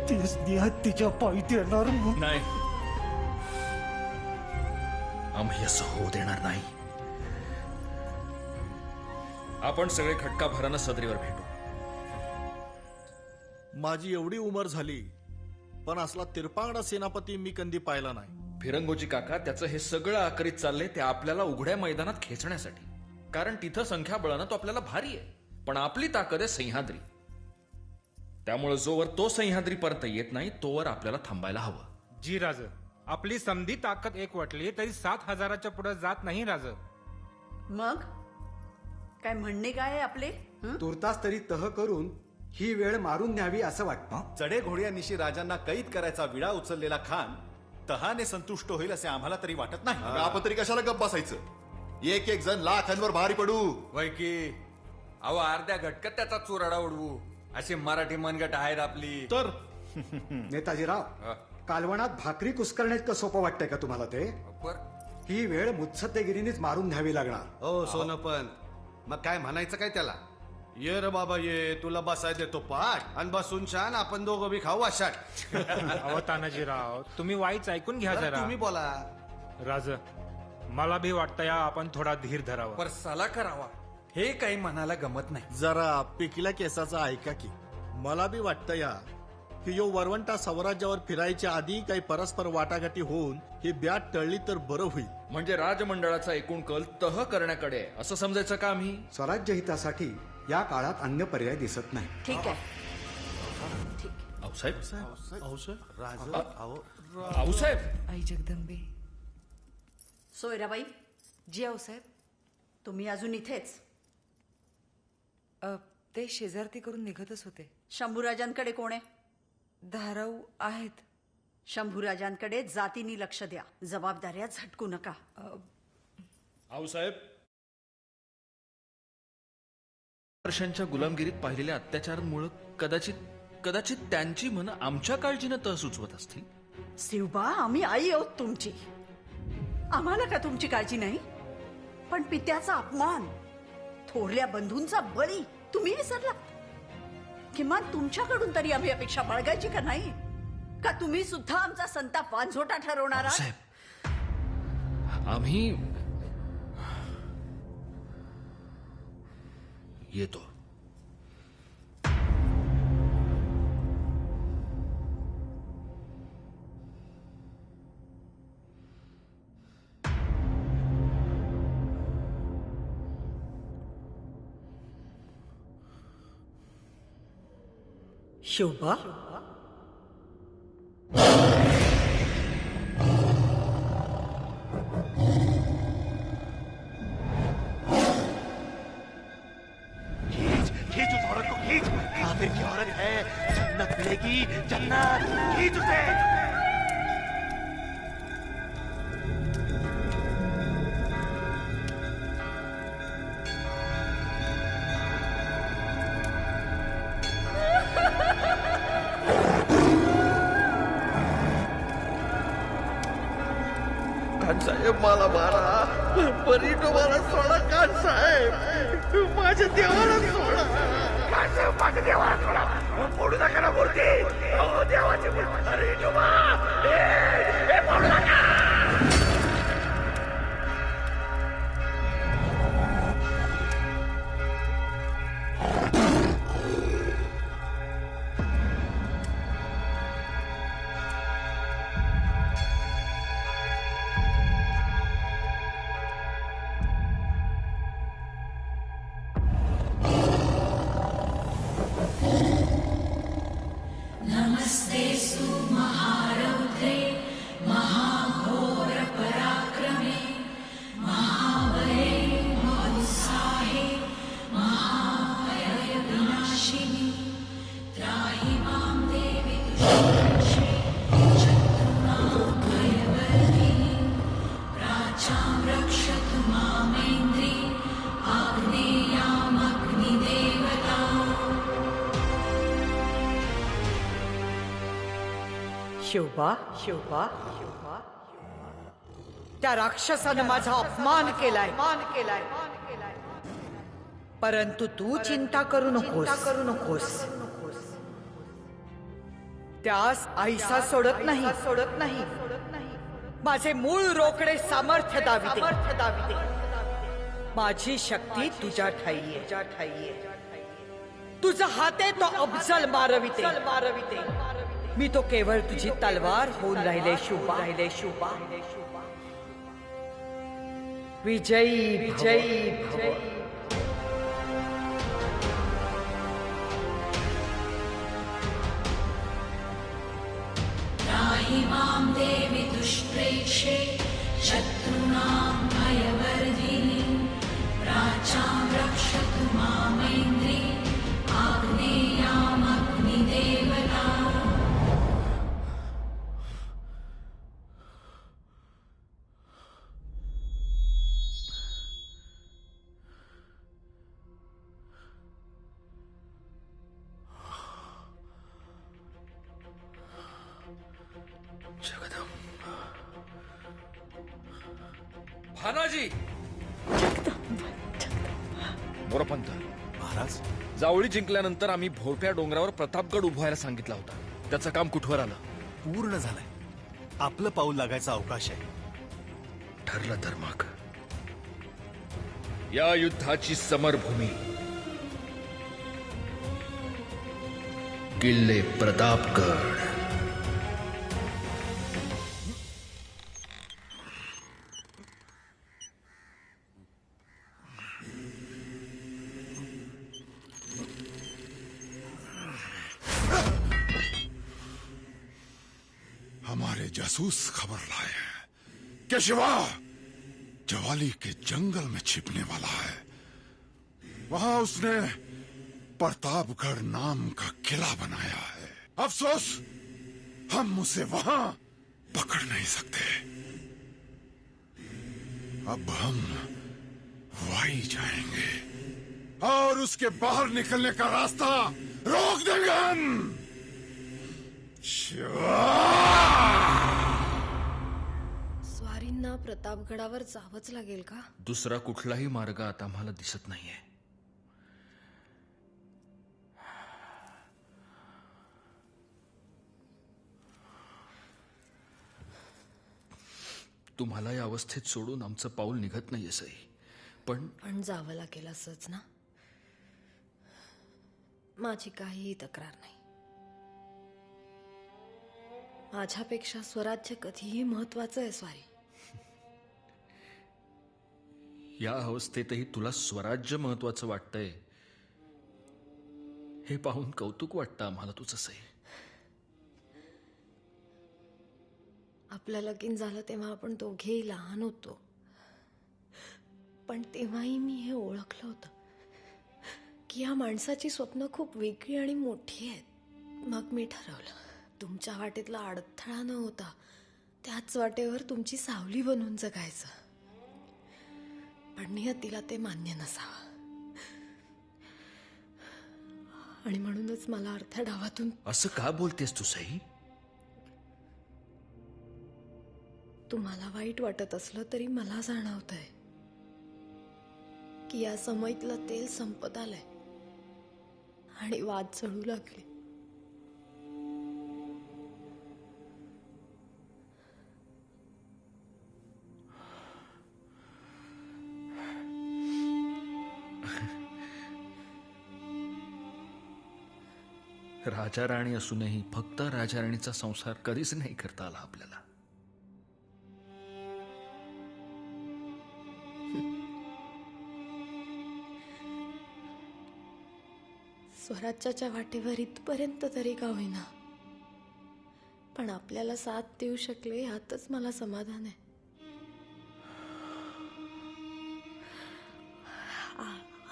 तीच हत्तीच्या पायीत येणार नाही. आम्ही असं होऊ देणार नाही. आपण सगळे खटका भरानं सदरीवर भेटू. माझी एवढी उमर झाली पण असला तिरपांगडा सेनापती मी कधी पाहिला नाही. फिरंगोजी काका, त्याचं हे सगळं आकरीत चाललंय ते आपल्याला उघड्या मैदानात खेचण्यासाठी. कारण तिथं संख्याबळानं तो आपल्याला भारी आहे, पण आपली ताकद आहे सह्याद्री. त्यामुळे जोवर तो सह्याद्रीपर्यंत येत नाही तोवर आपल्याला थांबायला हवं. जी राज, आपली समधी ताकद एक वाटली तरी 7,000च्या पुढे जात नाही राज. मग काय म्हणणे काय आहे आपले? तुर्तास तरी तह करून ही वेळ मारून न्यावी असं वाटतं. चढे घोड्यानिशी राजांना कैद करायचा विडा उचललेला खान तहाने संतुष्ट होईल असे आम्हाला तरी वाटत नाही. आपण तरी कशाला गप्प बसायचं? एक एक जण लाखांवर भारी पडू. वय की अहो अर्ध्या घटकात त्याचा चुराडा उडवू अशी मराठी मनगट आहेत आपली. तर नेताजीराव, कालवणात भाकरी कुस्करणे इतकं सोपं वाटतंय का तुम्हाला ते? ही वेळ मुत्सद्देगिरीनेच मारून न्यावी लागणार. हो सोनपंत, मग काय म्हणायचं काय त्याला? ये रे बाबा ये, तुला बसाय देतो पाठ आणि बसून छान आपण दोघं बी खाऊ अशात. अहो तानाजीराव, तुम्ही वाईच ऐकून घ्या जरा. तुम्ही बोला. राज, मला भी वाटतं या आपण थोडा धीर धरावा. पर सला करावा हे काही मनाला गमत नाही. जरा पिकल्या केसाचा ऐका की. मला बी वाटतं या की यो वरवंटा स्वराज्यावर फिरायच्या आधी काही परस्पर वाटाघाटी होऊन ही ब्याट टळली तर बरं होईल. म्हणजे राजमंडळाचा एकूण कल तह करण्याकडे आहे, असं समजायचं का आम्ही? स्वराज्य हितासाठी या काळात अन्य पर्याय दिसत नाही. ठीक आहे. आऊसाहेब, राजा आऊसाहेब. आई जगदंबे. सोयराबाई, जी आऊसाहेब. तुम्ही अजून इथेच? ते शेजारती करून निघतच होते. शंभूराजांकडे कोण आहे? धाराऊ आहेत. शंभूराजांकडे जातीनी लक्ष द्या, जबाबदाऱ्या झटकू नका. आऊसाहेब, वर्षांच्या गुलामगिरीत पाहिलेल्या अत्याचारांमुळे कदाचित त्यांची मनं आमच्या काळजीनं तह सुचवत असतील. शिवबा, आम्ही आई आहोत तुमची. आम्हाला का तुमची काळजी नाही? पण पित्याचा अपमान, थोरल्या बंधूंचा बळी तुम्ही विसरला? किमान तुमच्याकडून तरी आम्ही अपेक्षा बाळगायची का नाही? का तुम्ही सुद्धा आमचा संताप वांझोटा ठरवणार आहात? आम्ही येतो. शिवबा, खींच उस औरत को, खींच. काफिर की औरत है, जन्नत मिलेगी, जन्नत. खींच उसे. साहेब मला मारा, परी तुम्हाला सोडा. कान साहेब माझ्या देवाला सोडा. कान साहेब माझ्या देवाला सोडा. फोडू नका ना मूर्ती. अहो देवाची मूर्ती. अरे तुम्हा फोडू नका. नमस्तेस्तु महारौद्रे महाघोर पराक्रमे महाबले महोत्साहे महाभय विनाशिनी त्राहि मां देवी दुष्टे शत्रूणां भयवर्धिनी प्राचां रक्षतु मामेन्द्री आग्नेयामग्निदेवता शिवबा शिवबा शिवबा त्या राक्षसानं माझा अपमान केलाय परंतु तू चिंता करू नकोस त्यास आईसा सोडत नाही माझे मूळ रोकडे सामर्थ्य दाविते माझी शक्ती तुझ्या ठाई आहे तुझा हाते तो अफजल मारविते मी तो केवळ तुझी तलवार होऊन राहिले शुभा विजयी भव. त्राहि मां देवि दुष्प्रेक्षे शत्रूणां भयवर्धिनी प्राचां रक्षतु मामेन्द्री आग्नेयामग्निदेवता भानाजी मोरपंत महाराज जावळी जिंकल्यानंतर आम्ही भोरट्या डोंगरावर प्रतापगड उभवायला सांगितला होता. त्याचं काम कुठवर आलं? पूर्ण झालंय. आपलं पाऊल लागायचा अवकाश आहे. ठरलं तर मग या युद्धाची समरभूमी किल्ले प्रतापगड. हमारे जासूस खबर लाए हैं कि शिवा जवाली के जंगल में छिपने वाला है. वहां उसने प्रतापगढ़ नाम का किला बनाया है. अफसोस हम उसे वहां पकड़ नहीं सकते. अब हम वाई जाएंगे और उसके बाहर निकलने का रास्ता रोक देंगे हम. स्वारींना प्रतापगडावर जावंच लागेल का? दुसरा कुठलाही मार्ग आता आम्हाला दिसत नाहीये. तुम्हाला या अवस्थेत सोडून आमचं पाऊल निघत नाहीये सई. पण जावं लागेल असंच ना? माझी काहीही तक्रार नाही. माझ्यापेक्षा स्वराज्य कधीही महत्वाचं आहे स्वारी. या अवस्थेतही तुला स्वराज्य महत्वाचं वाटतंय हे पाहून कौतुक वाटतं आम्हाला तुझं सई. आपलं लगीन झालं तेव्हा आपण दोघेही लहान होतो, पण तेव्हाही मी हे ओळखलं होतं की या माणसाची स्वप्न खूप वेगळी आणि मोठी आहेत. मग मी ठरवलं तुमच्या वाटेतला अडथळा न होता त्याच वाटेवर तुमची सावली बनून जगायचं. पण नियतीला ते मान्य नसावं आणि म्हणूनच मला अर्थ्या डावातून. असं का बोलतेस तू सई? तुम्हाला वाईट वाटत असलं तरी मला जाणवतंय की या समईतलं तेल संपत आलंय आणि वाद चढू लागले. राजा राणी असूनही फक्त राजा राणीचा संसार कधीच नाही करता आला आपल्याला. स्वराज्याच्या वाटेवर इथपर्यंत तरी का होईना, पण आपल्याला साथ देऊ शकले यातच मला समाधान आहे.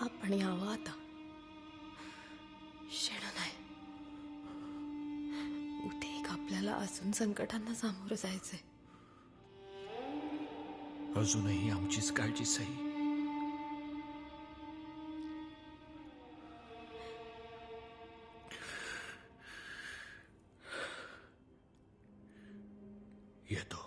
आपण यावं आता, शेण नाही. उद्या एक आपल्याला अजून संकटांना सामोरं जायचंय. अजूनही आमचीच काळजी सही. येतो.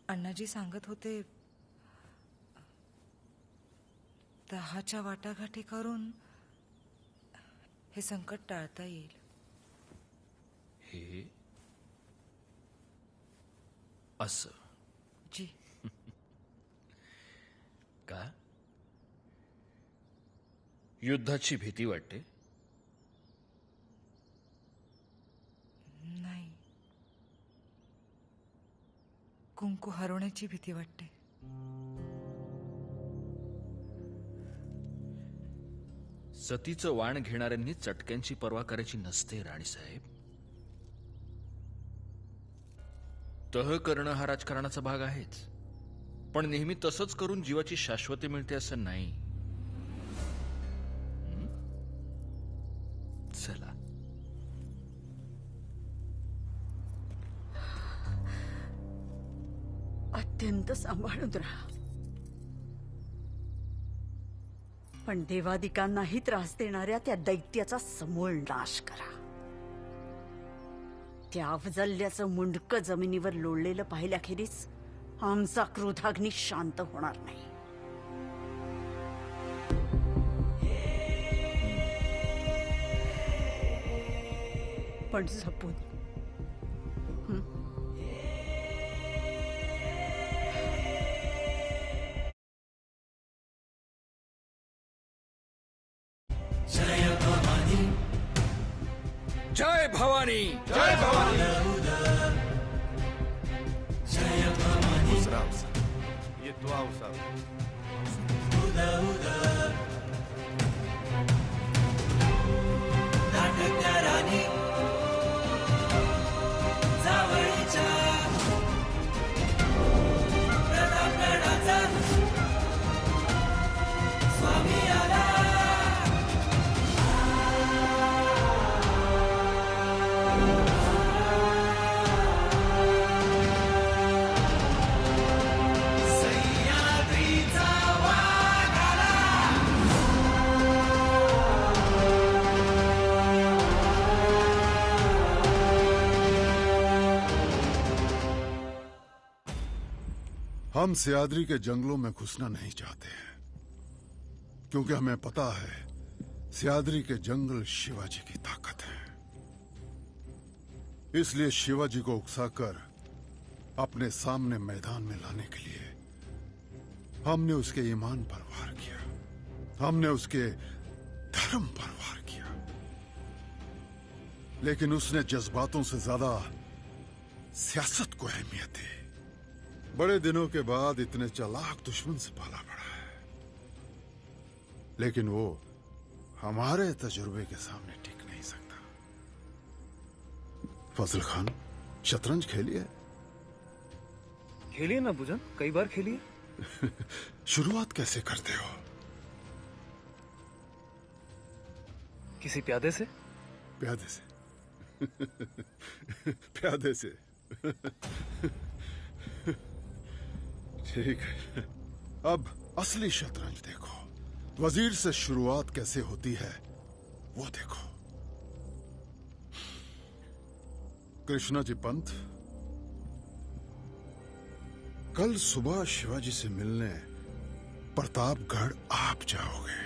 अण्णाजी सांगत होते 10च्या वाटाघाटी करून हे संकट टाळता येईल. हे असं जी. का युद्धाची भीती वाटते? नाही, कुंकू हरवण्याची भीती वाटते. सतीचं वाण घेणाऱ्यांनी चटक्यांची पर्वा करायची नसते राणीसाहेब. तह करणं हा राजकारणाचा भाग आहेच, पण नेहमी तसंच करून जीवाची शाश्वती मिळते असं नाही. चला. अत्यंत सांभाळून राहा, पण देवादिकांनाही त्रास देणाऱ्या त्या दैत्याचा समूळ नाश करा. त्या अफजल्याचं मुंडकं जमिनीवर लोळलेलं पाहिल्याखेरीज आमचा क्रोधाग्नी शांत होणार नाही. पण जपून. जय भवानी, जय भवानी, जय भवानी. जय भवानी. येतो आवसा. नाटकच्या राणी जावळीच्या प्रतापगडाचा स्वामी आला. हम सयाद्री के जंगलों में घुसना नहीं चाहते हैं, क्योंकि हमें पता है सयाद्री के जंगल शिवाजी की ताकत है. इसलिए शिवाजी को उकसाकर अपने सामने मैदान में लाने के लिए हमने उसके ईमान पर वार किया, हमने उसके धर्म पर वार किया. लेकिन उसने जज्बातों से ज्यादा सियासत को अहमियत दी. बड़े दिनों के बाद इतने चालाक दुश्मन से पाला पड़ा है, लेकिन वो हमारे तजुर्बे के सामने टिक नहीं सकता. फजल खान, शतरंज खेलिए? खेलिए ना बुजन, कई बार खेलिए. शुरुआत कैसे करते हो? किसी प्यादे से? प्यादे से. प्यादे से. ठीक है, अब असली शतरंज देखो. वजीर से शुरुआत कैसे होती है वो देखो. कृष्णा जी पंत, कल सुबह शिवाजी से मिलने प्रतापगढ़ आप जाओगे।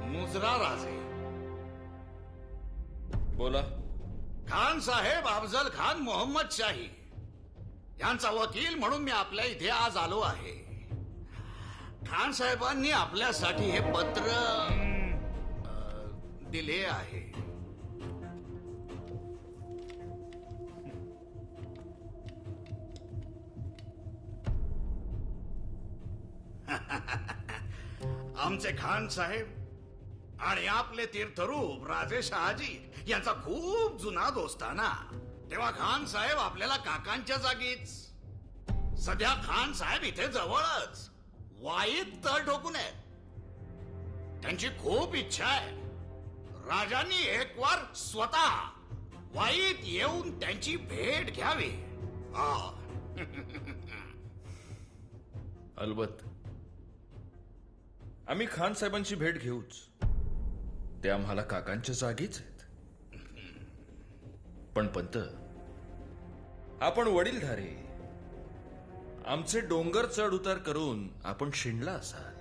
मुजरा राजे बोला. खान साहेब अफजल खान मोहम्मद शाही यांचा वकील म्हणून मी आपल्या इथे आज आलो आहे. खान साहेबांनी आपल्यासाठी हे पत्र दिले आहे. आमचे खान साहेब आणि आपले तीर्थरूप राजे शहाजी यांचा खूप जुना दोस्ताना. तेव्हा खान साहेब आपल्याला काकांच्या जागीच. सध्या खान साहेब इथे जवळच वाईत तळ ठोकून आहेत. त्यांची खूप इच्छा आहे राजांनी एक वार स्वतः वाईत येऊन त्यांची भेट घ्यावी. अलबत आम्ही खान साहेबांची भेट घेऊच. ते आम्हाला काकांच्या जागीच आहेत. पण पंत, आपण वडीलधारे, आमचे डोंगर चढ उतार करून आपण शिणला असाल,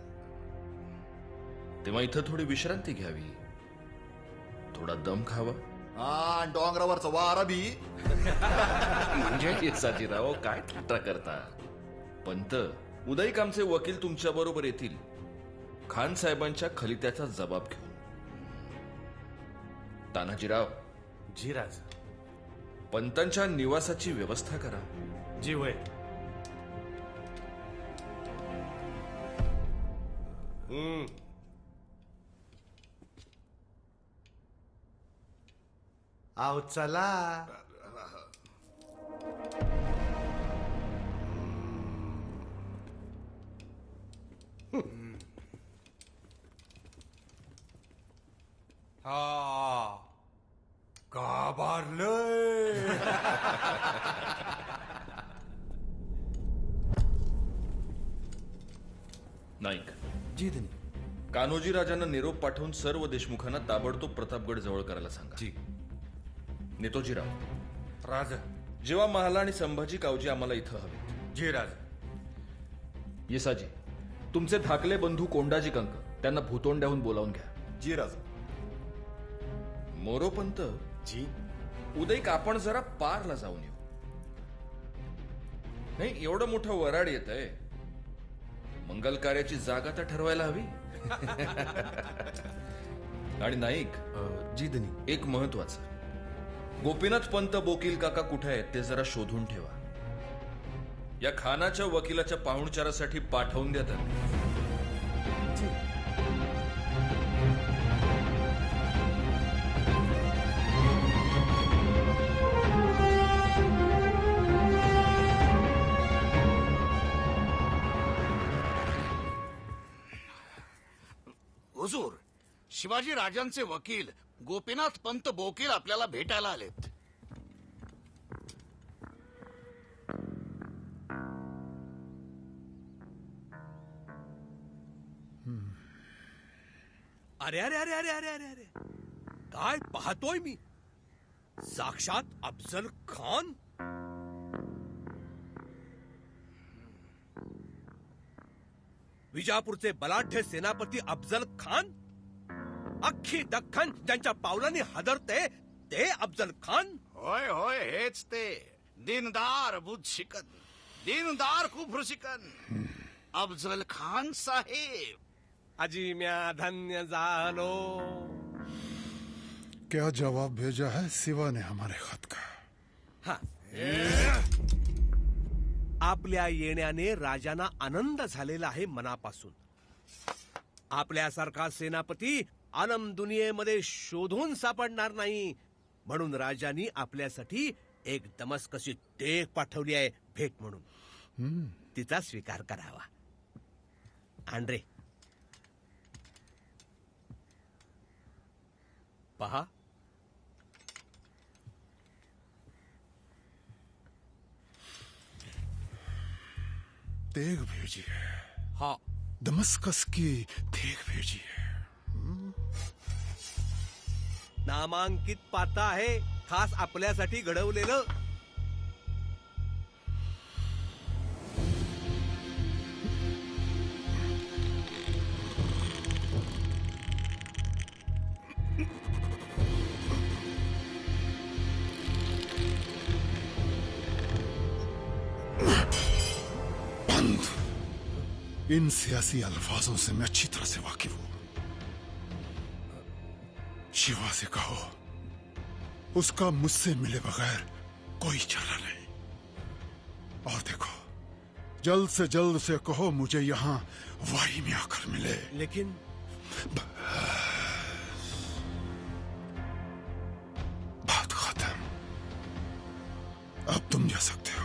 तेव्हा इथं थोडी विश्रांती घ्यावी, थोडा दम खावा. डोंगरावरचा वारा बी म्हणजे साजीराव काय थट्टा करता. पंत, उदयिक आमचे वकील तुमच्या बरोबर येतील खान साहेबांच्या खलित्याचा जबाब घेऊन. तानाजीराव. जी राज. पंतांच्या निवासाची व्यवस्था करा. जी वय. आओ चला. हा काबारलंय. नाईक. जी धनी. कान्होजी राजांना निरोप पाठवून सर्व देशमुखांना ताबडतोब प्रतापगड जवळ करायला सांगा. जी. नेतोजीराव. राज. जेव्हा महाला आणि संभाजी कावजी आम्हाला इथं हवे. जी राज. येसाजी, तुमचे धाकले बंधू कोंडाजी कंक त्यांना भूतोंड्याहून बोलावून घ्या. जी राज. मोरोपंत. जी. उदयिक आपण जरा पारला जाऊन येऊ. नाही, एवढं मोठं वराड येत आहे, मंगल कार्याची जागा तर ठरवायला हवी. आणि नाईक. जी धनी. एक महत्वाचं, गोपीनाथ पंत बोकील काका कुठे आहेत ते जरा शोधून ठेवा. या खानाच्या वकिलाच्या पाहुणचारासाठी पाठवून द्या त्यांना. हुजूर, शिवाजी राजांचे वकील गोपीनाथ पंत बोकील आपल्याला भेटायला आलेत. अरे अरे अरे अरे अरे अरे अरे काय पाहतोय मी. साक्षात अफजल खान. विजापूरचे बलाढ्य सेनापती अफजल खान. अख्खी दख्खन ज्यांच्या पावलांनी हादरते ते अफजल खान. होय होय, हेच ते दिनदार बुध शिकन, दिनदार कुफर शिकन अफजल खान साहेब. अजी म्या धन्य झालो. क्या जवाब भेजा है शिवा ने हमारे खत का? हा. आपल्या येण्याने राजांना आनंद झालेला आहे मनापासून. आपल्यासारखा सेनापती आनम दुनियेमध्ये शोधून सापडणार नाही, म्हणून राजांनी आपल्यासाठी एक दमस्कशी टेक पाठवली आहे भेट म्हणून. तिचा स्वीकार करावा. आण रे. पहा, तेग भेजी है. हाँ, दमस्कस की तेग भेजी है. नामांकित पाता आहे, खास आपल्यासाठी घडवलेलं. इन सियासी अल्फाजों से मैं अच्छी तरह से वाकिफ हूं. शिवा से कहो उसका मुझसे मिले बगैर कोई चारा नहीं. और देखो, जल्द से जल्द उसे कहो मुझे यहां वाई में आकर मिले. लेकिन बात खत्म. अब तुम जा सकते हो.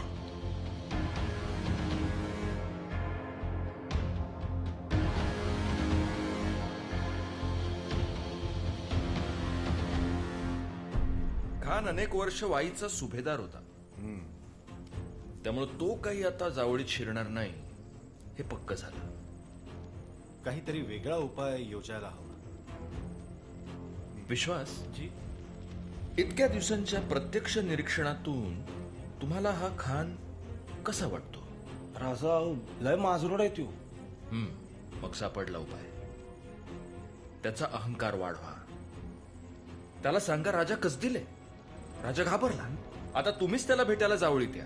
खान अनेक वर्ष वाईचा सुभेदार होता. त्यामुळे तो काही आता जावळीत शिरणार नाही हे पक्क झालं. काहीतरी वेगळा उपाय योजायला हवा. विश्वास जी, इतक्या दिवसांच्या प्रत्यक्ष निरीक्षणातून तुम्हाला हा खान कसा वाटतो? राजा लय माजरोड आहे तो. मग सापडला उपाय. त्याचा अहंकार वाढवा. त्याला सांगा राजा कसदिले. राजा घाबरला. आता तुम्हीच त्याला भेटायला जावळीत या.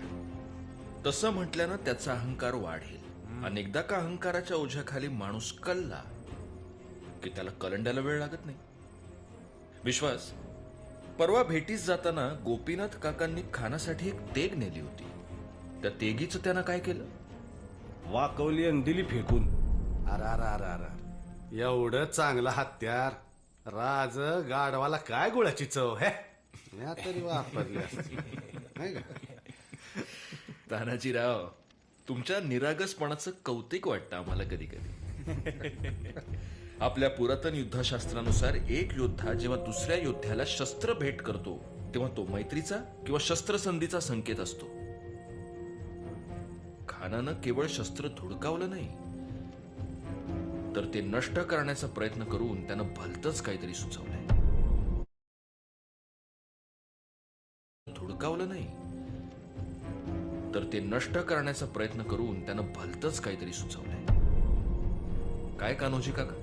तसं म्हटल्यानं त्याचा अहंकार वाढेल. अनेकदा का अहंकाराच्या ओझ्याखाली माणूस कलला की त्याला कलंडायला वेळ लागत नाही. विश्वास, परवा भेटीस जाताना गोपीनाथ काकांनी खानासाठी एक तेग नेली होती. त्या तेगीचं त्यानं काय केलं? वाकवली आणि दिली फेकून. अरे एवढं चांगलं हत्यार राज गाढवाला काय गुळाची चव है. म्या तरी वापरली असती नाही का? तानाजीराव, तुमच्या निरागसपणाचं कौतिक वाटतं आम्हाला कधी कधी. आपल्या पुरातन युद्धशास्त्रानुसार एक योद्धा जेव्हा दुसऱ्या योद्ध्याला शस्त्र भेट करतो तेव्हा तो मैत्रीचा किंवा शस्त्रसंधीचा संकेत असतो. खानानं केवळ शस्त्र धुडकावलं नाही तर ते नष्ट करण्याचा प्रयत्न करून त्यानं भलतंच काहीतरी सुचवलंय. धुडकावलं नाही तर ते नष्ट करण्याचा प्रयत्न करून त्यानं भलतंच काहीतरी सुचवलंय. काय कान्होजी काका?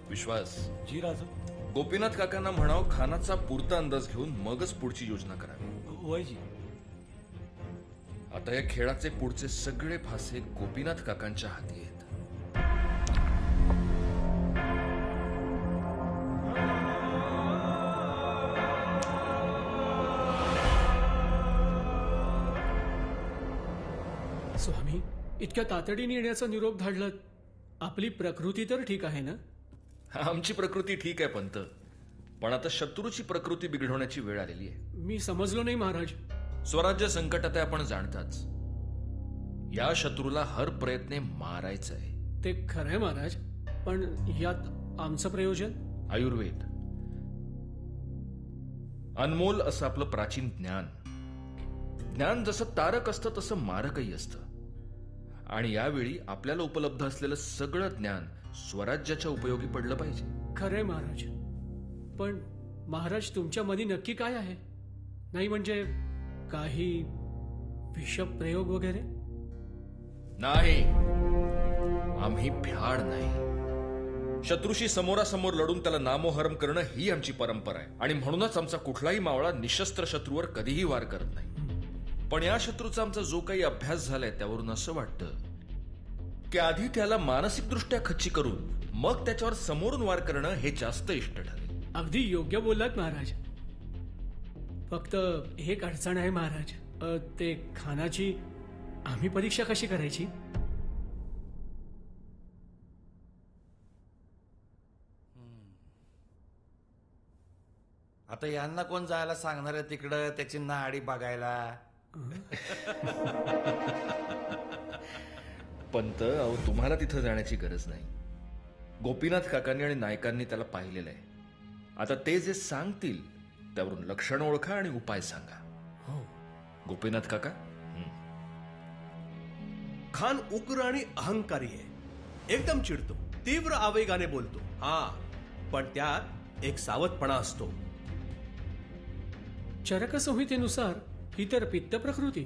विश्वास जी राजा. गोपीनाथ काकांना म्हणाव खानाचा पुरता अंदाज घेऊन मगच पुढची योजना करावी. होय जी. आता या खेळाचे पुढचे सगळे फासे गोपीनाथ काकांच्या हाती आहेत. स्वामी, इतक्या तातडीने येण्याचा निरोप धाडलात. आपली प्रकृती तर ठीक आहे ना? आमची प्रकृती ठीक आहे पंत, पण आता शत्रूची प्रकृती बिघडवण्याची वेळ आलेली आहे. मी समजलो नाही महाराज. स्वराज्य संकटात आहे आपण जाणताच. या शत्रूला हर प्रयत्ने मारायचं आहे. ते खरंय महाराज, पण यात आमचं प्रयोजन? आयुर्वेद, अनमोल असं आपलं प्राचीन ज्ञान. ज्ञान जसं तारक असतं तसं मारकही असतं. आणि यावेळी आपल्याला उपलब्ध असलेलं सगळं ज्ञान स्वराज्याच्या उपयोगी पडलं पाहिजे. खरंय महाराज, पण महाराज तुमच्या मनी नक्की काय आहे? नाही म्हणजे काही विषप्रयोग वगैरे? नाही, आम्ही भ्याड नाही. शत्रूशी समोरासमोर लढून त्याला नामोहरम करणं ही आमची परंपरा आहे. आणि म्हणूनच आमचा कुठलाही मावळा निशस्त्र शत्रूवर कधीही वार करत नाही. पण या शत्रूचा आमचा जो काही अभ्यास झालाय त्यावरून असं वाटतं की आधी त्याला मानसिकदृष्ट्या खच्ची करून मग त्याच्यावर समोरून वार करणं हे जास्त इष्ट ठरेल. अगदी योग्य बोललात महाराज. फक्त एक अडचण आहे महाराज. ते खानाची आम्ही परीक्षा कशी करायची? आता यांना कोण जायला सांगणार आहे तिकडं त्याची नाडी बघायला? पंत, अहो तुम्हाला तिथं जाण्याची गरज नाही. गोपीनाथ काकांनी आणि नायकांनी त्याला पाहिलेलं आहे. आता ते जे सांगतील त्यावरून लक्षण ओळखा आणि उपाय सांगा. गोपीनाथ काका. खान उग्र आणि अहंकारी आहे. एकदम चिडतो, तीव्र आवेगाने बोलतो. हा, पण त्यात एक सावधपणा असतो. चरकसंहितेनुसार ही तर पित्त प्रकृती.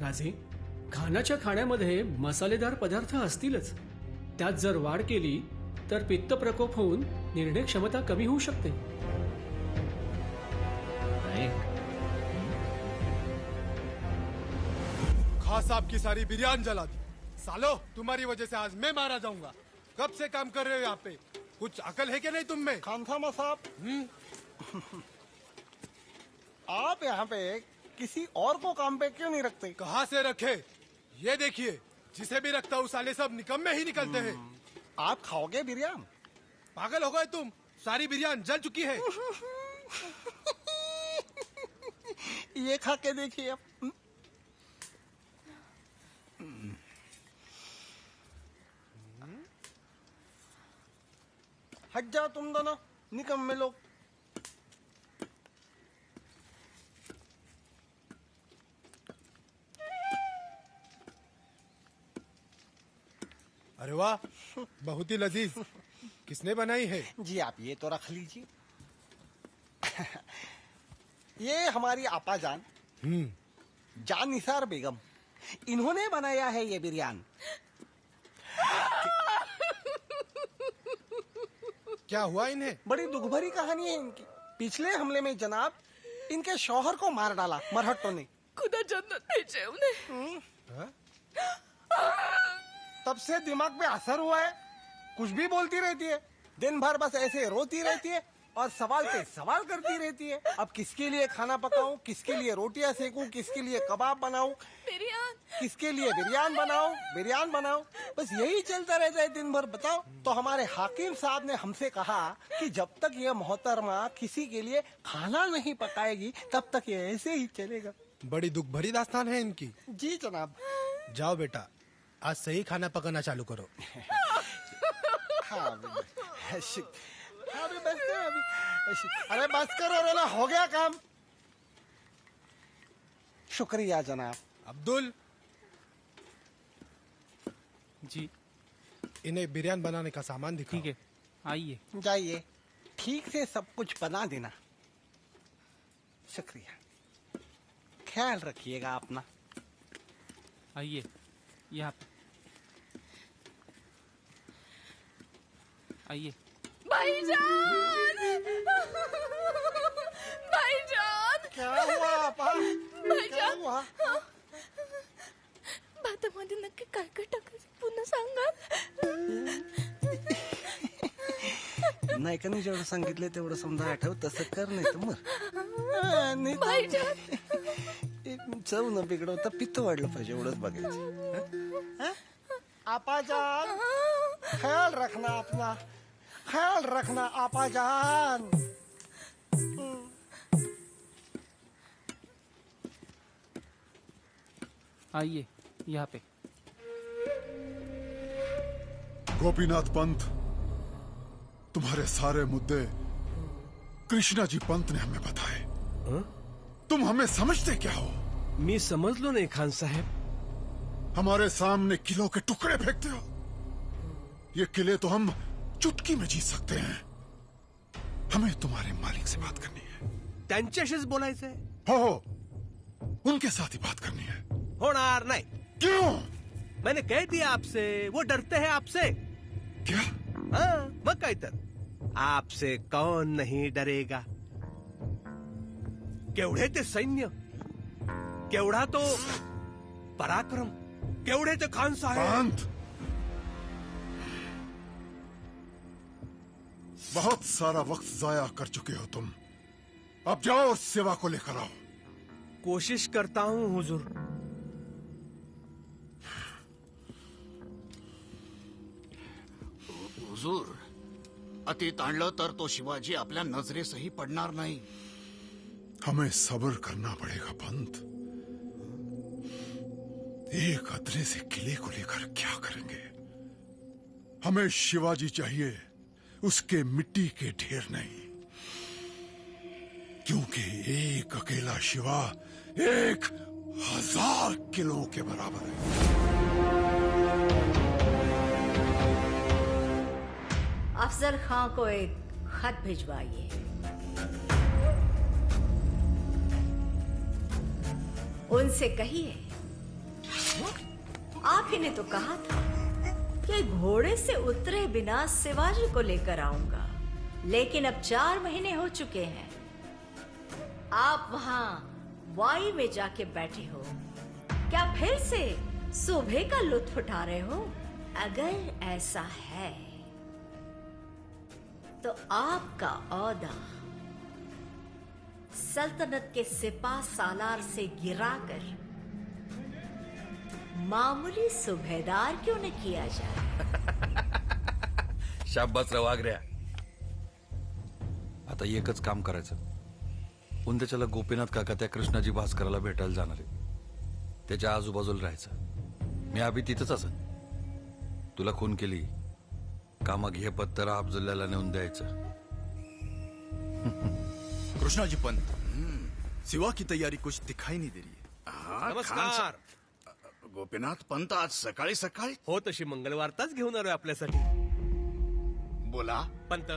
राजे, खानाच्या खाण्यामध्ये मसालेदार पदार्थ असतीलच. त्यात जर वाढ केली तर पित्त प्रकोप होऊन निर्णय क्षमता कमी होऊ शकते. खास आपकी सारी बिरयानी जला दी. सालो, तुम्हारी वजह से आज मैं मारा जाऊंगा. कब से काम कर रहे हो यहाँ पे? कुछ अकल है क्या नहीं तुम में? खानसामा साहब, आप यहाँ पे किसी और को काम पे क्यों नहीं रखते? कहाँ से रखे? ये देखिए, जिसे भी रखता हूँ साले सब निकम्मे ही निकलते हैं. आप खाओगे बिरयानी? पागल हो गए तुम? सारी बिरयानी जल चुकी है. ये खा के देखिए आप. हट जाओ तुम दोनों निकम्मे लोग. अरे वाह, बहुत ही लजीज. किसने बनाई है? जी आप ये तो रख लीजिए. ये हमारी आपा जान जान निसार बेगम, इन्होंने बनाया है ये बिरयानी. क्या हुआ इन्हें? बड़ी दुख भरी कहानी है इनकी. पिछले हमले में जनाब इनके शौहर को मार डाला मरहट्टों ने. खुदा जन्नत भेजे उन्हें. तब से दिमाग पे असर हुआ है. कुछ भी बोलती रहती है. दिन भर बस ऐसे रोती रहती है और सवाल पे सवाल करती रहती है. अब किसके लिए खाना पकाऊं, किसके लिए रोटियां सेकूं, किसके लिए कबाब बनाऊं, किसके लिए बिरयानी बनाऊं. बस यही चलता रहता है दिन भर. बताओ. तो हमारे हाकिम साहब ने हमसे कहा कि जब तक ये मोहतरमा किसी के लिए खाना नहीं पकाएगी तब तक ये ऐसे ही चलेगा. बड़ी दुख भरी दास्तान है इनकी. जी जनाब. जाओ बेटा, आज से ही खाना पकाना चालू करो. हाँ अभी बस करो अभी. अरे बस करो रोना, हो गया काम. शुक्रिया जनाब. अब्दुल जी, इन्हें बिरयानी बनाने का सामान दिखाओ. ठीक है, आइए. जाइए, ठीक से सब कुछ बना देना. शुक्रिया. ख्याल रखिएगा अपना. आइए यहाँ पे. आइए. भाईजान, भाईजान. क्या हुआ आपा? भाईजान, भातामध्ये नक्की काय काय टाकायचं पुन्हा सांगाल? नायकाने जेवढं सांगितलं तेवढं समजा आठव. तसं कर, नाही तर मग चव न बिघडवता पित्त वाढलं पाहिजे एवढंच बघायचं. आपाजान, ख्याल रखना अपना. ख्याल रखना आपाजान. आइए यहाँ पे. गोपीनाथ पंत, तुम्हारे सारे मुद्दे कृष्णा जी पंत ने हमें बताए. तुम हमें समझते क्या हो? मी समजलो नाही खान साहेब. हमारे सामने किलो के टुकड़े फेंकते हो. ये किले तो हम चुटकी में जीत सकते हैं. हमें तुम्हारे मालिक से बात करनी है. त्यांच्याशीच बोलायचंय. हो, उनके साथ ही बात करनी है. होणार नाही. क्यों? मैंने कह दिया आपसे, वो डरते हैं आपसे. क्या? हाँ, मग काय तर. आपसे कौन नहीं डरेगा. केवढे ते सैन्य, केवढा तो पराक्रम, केवढे ते खान साहेब. बहुत सारा वक्त जाया कर चुके हो तुम. अब जाओ और सेवा को लेकर आओ. कोशिश करता हूं हुजूर. हुजूर, अति ताणलं तर तो शिवाजी आपल्या नजरेसही पडणार नाही. हमें सब्र करना पड़ेगा पंत. एक अदले से किले को लेकर क्या करेंगे? हमें शिवाजी चाहिए, उसके मिट्टी के ढेर नहीं, क्योंकि एक अकेला शिवा 1000 किलो के बराबर है। अफजल खां को एक खत भिजवाइए। उनसे कहिए, आप ही ने तो कहा था कि घोड़े से उतरे बिना शिवाजी को लेकर आऊंगा, लेकिन अब 4 महीने हो चुके हैं। आप वहां वाई में जाके बैठे हो, क्या फिर से सुबह का लुत्फ उठा रहे हो? अगर ऐसा है तो आपका औहदा सल्तनत के सिपा सालार से गिराकर मामूली सुभेदार क्यों न किया जाए? शाबासराव आग्र्या. आता एकच काम करायचं. उंदेच्याला गोपीनाथ काका त्या कृष्णाजी भास्कराला भेटायला जाणार आहे. त्याच्या आजूबाजूला राहायचं. मी अभि तिथंच असन. तुला खून केली, कामा घे पत्तर अफजलला नेऊन द्यायचं. कृष्णा जी पंत, सिवा की तैयारी कुछ दिखाई नहीं दे रही है. नमस्कार. गोपीनाथ पंत, आज सकाळी सकाळी हो तशी मंगळवारताच घेऊन आलोय आपल्यासाठी. बोला. पंत,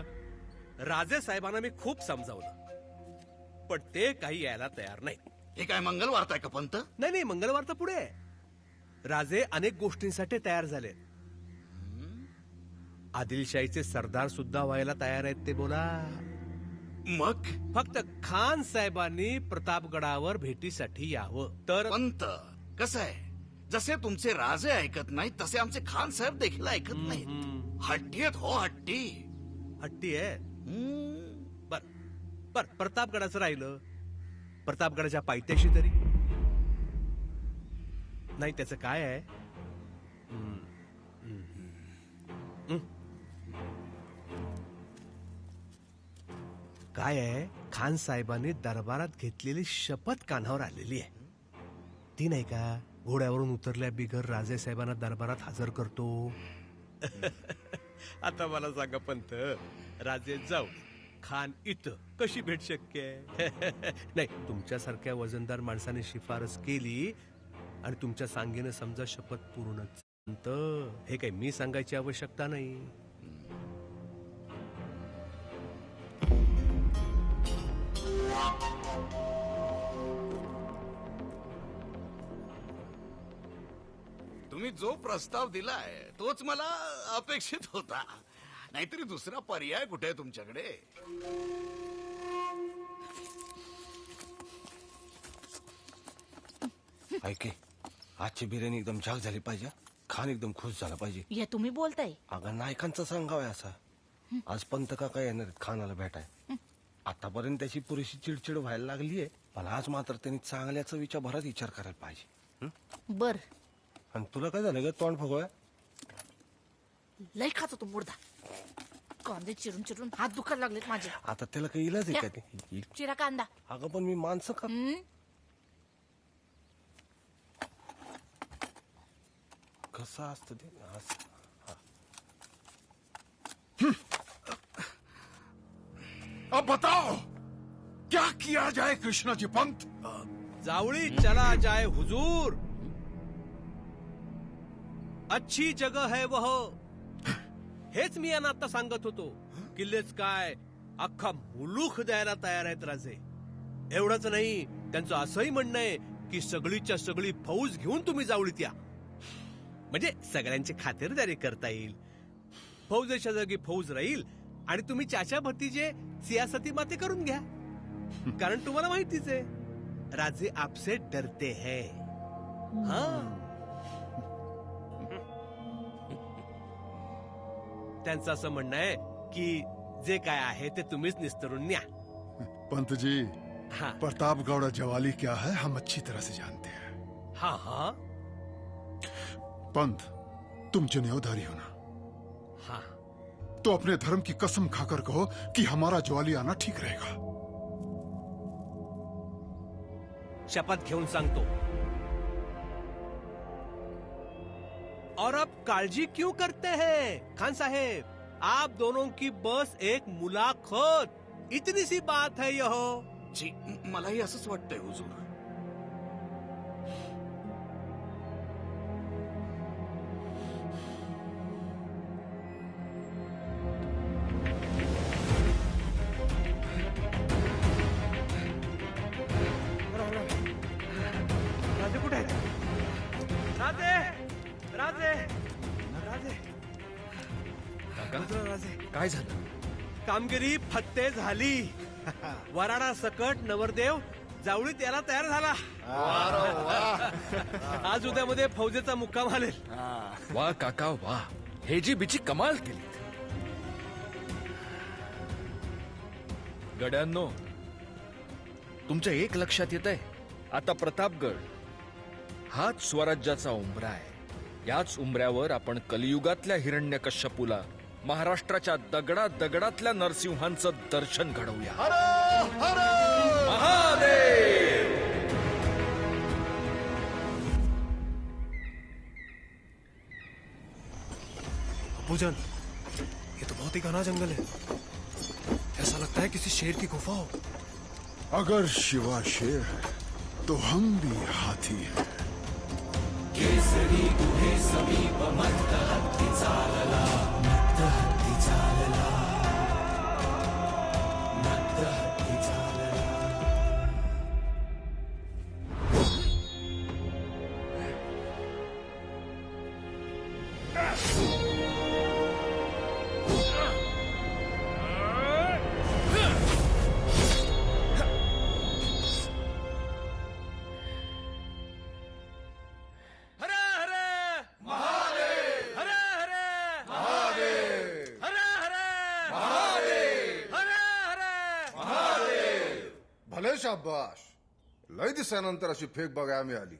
राजे साहेबांना मी खूप समजावलं, पण ते काही यायला तयार नाही. हे काय मंगळवार आहे का पंत? नाही नाही, मंगळवार तर पुढे आहे. राजे अनेक गोष्टींसाठी तयार झाले. आदिलशाहीचे सरदार सुद्धा व्हायला तयार आहेत ते. बोला मग फक्त खान साहेबांनी प्रतापगडावर भेटीसाठी यावं तर. पंत, कसं आहे, जसे तुमचे राजे ऐकत नाहीत तसे आमचे खान साहेब देखील ऐकत नाहीत. हट्टी आहेत हो, हट्टी. हट्टी आहे. बर बर, प्रतापगडाचं राहिलं. प्रतापगडाच्या पायथ्याशी तरी नाही, त्याचं काय आहे? काय आहे, खान साहेबांनी दरबारात घेतलेली शपथ कानावर आलेली आहे. ती नाही का, घोड्यावरून उतरल्या बिगर राजे साहेबांना दरबारात हजर करतो. आता मला सांगा पंत, राजे जाऊ, खान इथं कशी भेट शक्य आहे? नाही, तुमच्यासारख्या वजनदार माणसाने शिफारस केली आणि तुमच्या सांगेनं समजा शपथ पूर्णच. हे काही मी सांगायची आवश्यकता नाही. तुम्ही जो प्रस्ताव दिलाय तोच मला अपेक्षित होता. नाहीतरी दुसरा पर्याय कुठे आहे तुमच्याकडे? ऐके, आजची बिर्याणी एकदम झाक झाली पाहिजे. खान एकदम खुश झाला पाहिजे. या तुम्ही बोलताय? अगं नायकांचं सांगावं असा. आज पंत काका येणार आहेत खानाला भेटाय. आतापर्यंत त्याची पुरेशी चिडचिड व्हायला लागली आहे, पण आज मात्र त्यांनी चांगल्याचा विचारभरात विचार करायला पाहिजे. बर. आणि तुला काय झालं ग, तोंड फुगवाय? लय खातो तो मुर्दा. कांदे चिरून चिरून हात दुखायला लागलेत माझे. आता त्याला काही इलाज आहे का ते? चिरा कांदा. अगं पण मी माणसं का कसं असतं ते? अब बताओ क्या किया जाए कृष्णा जी पंत? जावळी चला जाए हुजूर, अच्छी जगह है वह. हेच मी यांना आता सांगत होतो. किल्लेच काय, अख्खा मुलूख द्यायला तयार आहेत राजे. एवढंच नाही, त्यांचं असंही म्हणणं आहे की सगळीच्या सगळी फौज घेऊन तुम्ही जावळीत या, म्हणजे सगळ्यांची खातिरदारी करता येईल. फौजेच्या जागी फौज राहील आणि तुम्ही चाचा भतीजे सियासती माते करून घ्या. कारण तुम्हाला माहितीच आहे, राजे आपसे डरते हैं. हा, त्यांचं असं म्हणणं आहे की जे काय आहे ते तुम्हीच निस्तरून न्या. पंत जी, प्रतापगढ़ जवाली क्या है हम अच्छी तरह से जानते हैं. हाँ हाँ पंत, तुम जनेऊधारी हो ना? हाँ. तो अपने धर्म की कसम खाकर कहो कि हमारा ज्वाली आना ठीक रहेगा. शपथ घेऊन सांगतो. और अब काळजी क्यों करते हैं खान साहेब? आप दोनों की बस एक मुलाकात, इतनी सी बात है यह. जी मलाही असंच वाटतंय हुजूर. राजे कुठे आहेत? राजे राजे राजे राजे काय झालं? कामगिरी फत्ते झाली. वराडा सकट नवरदेव जावळीत याला तयार झाला. आज उद्यामध्ये फौजेचा मुक्काम हालेल. वा काका वा, हे जी बिची कमाल केली. गड्यांनो, तुमच्या एक लक्षात येत आहे, आता प्रतापगड हाच स्वराज्याचा उंबरा आहे. याच उंबऱ्यावर आपण कलियुगातल्या हिरण्यकश्यपूला, महाराष्ट्राच्या दगडा दगडातल्या नरसिंहांचं दर्शन घडवूया. महादेव. अबूजान, ये तो बहुत ही घना जंगल है. ऐसा लगता है किसी शेर की गुफा हो. अगर शिवा शेर है तो हम भी हाथी हैं. केसरी गुहे समीप मत्त हत्ती चालला, मत्त हत्ती चालला, मत्त हत्ती चालला. भले शाबाश. लय दिवसानंतर अशी फेक बघायला मिळाली.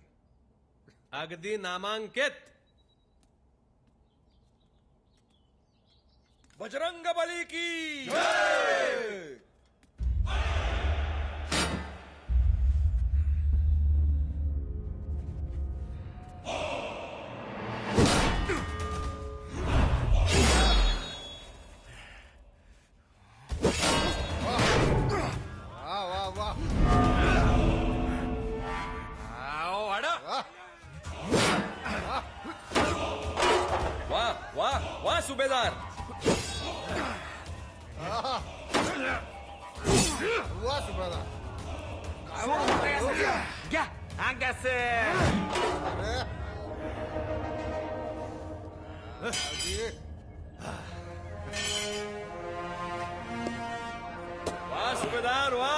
अगदी नामांकित. बजरंग बली की वा वा वा सुभेदार. वा सुब्रदा. घ्या अंगास. वा सुभेदार वा.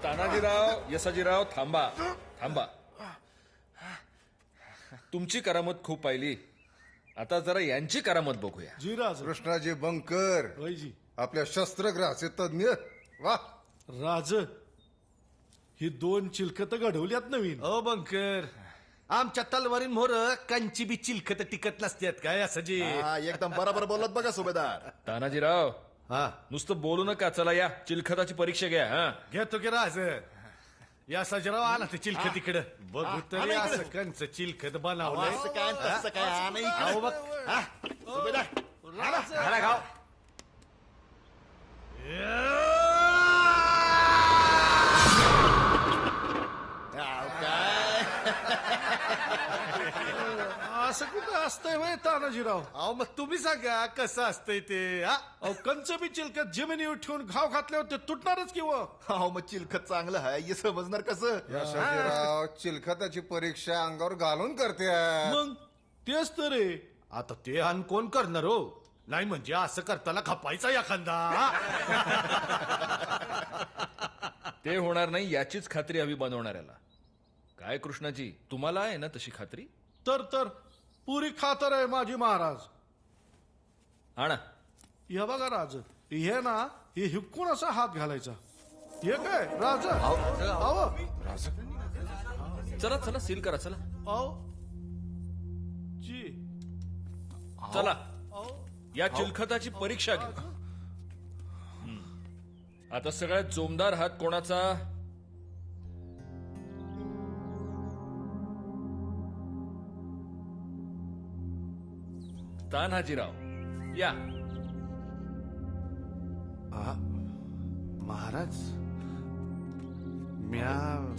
तानाजीराव, यसाजीराव, थांबा थांबा. तुमची करामत खूप पाहिली, आता जरा यांची करामत बघूया. जीराज कृष्णाजी बंकर आपल्या शस्त्रग्रहाचे तज्ञ. वा राज, ही 2 चिलखत घडवल्यात नवीन. ओ बंकर, आमच्या तलवारीन मोर कंची बी चिलखत टिकत नसतात काय असं जी. एकदम बरोबर बोलत बघा सुभेदार. तानाजीराव, हा नुसतं बोलू नका. चला या चिलखताची परीक्षा घ्या. हा घेतो की राज. या सजराव आला ते चिलखत इकडं बघू तरी. असं कंच चिलखत बनवलंय. असं काय तसं काय आणा इकडं. अहो बघ. सुभेदार आला गाव. असं कुठं असतंय वय तानाजीराव? अहो मग तुम्ही सांगा कसं असतंय ते. अहो कंच बी चिलखत जमिनीवर ठेवून घाव घातल्यावर ते तुटणारच किंवा. अहो मग चिलखत चांगलं आहे हे समजणार कसं. यशाजीराव, चिलखताची परीक्षा अंगावर घालून करते. मग तेच तर रे. आता ते अन कोण करणार हो. नाही म्हणजे असं करताना खपायचा एखादा. ते होणार नाही याचीच खात्री हवी बनवणाऱ्याला. काय कृष्णाजी, तुम्हाला आहे ना तशी खात्री? तर पुरी खातर आहे माझी महाराज. आणा. हे बघा राज, हे ना हे हिकून असा हात घालायचा. हे काय राज? राज चला चला सील करा. चला जी. चला या चिलखताची परीक्षा घेऊ. आता सगळ्यात जोमदार हात कोणाचा? तान्हाजीराव या. महाराज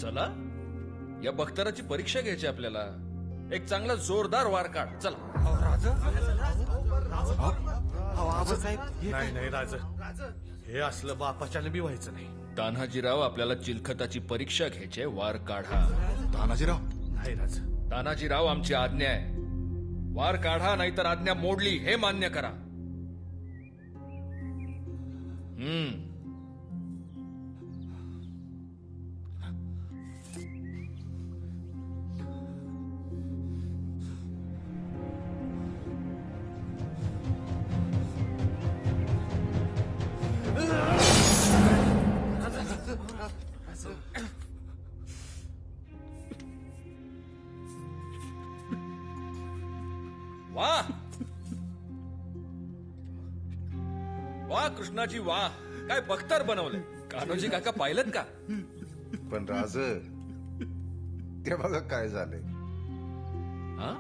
चला, या बख्तराची परीक्षा घ्यायची आपल्याला. एक चांगला जोरदार वार काढ. चला. नाही नाही राज, हे असलं बापाच्याने बी व्हायचं नाही. तान्हाजीराव, आपल्याला चिलखताची परीक्षा घ्यायची. वार काढा. तान्हाजीराव. नाही राज. तान्हाजीराव, आमची आज्ञा आहे. वार काढा, नाहीतर आज्ञा मोडली हे मान्य करा. वाह वाह कृष्णाजी वाह, काय बख्तर बनवलंय. कान्होजी काका पाहिलं का? पण राज, ते बघा काय झालंय. हा?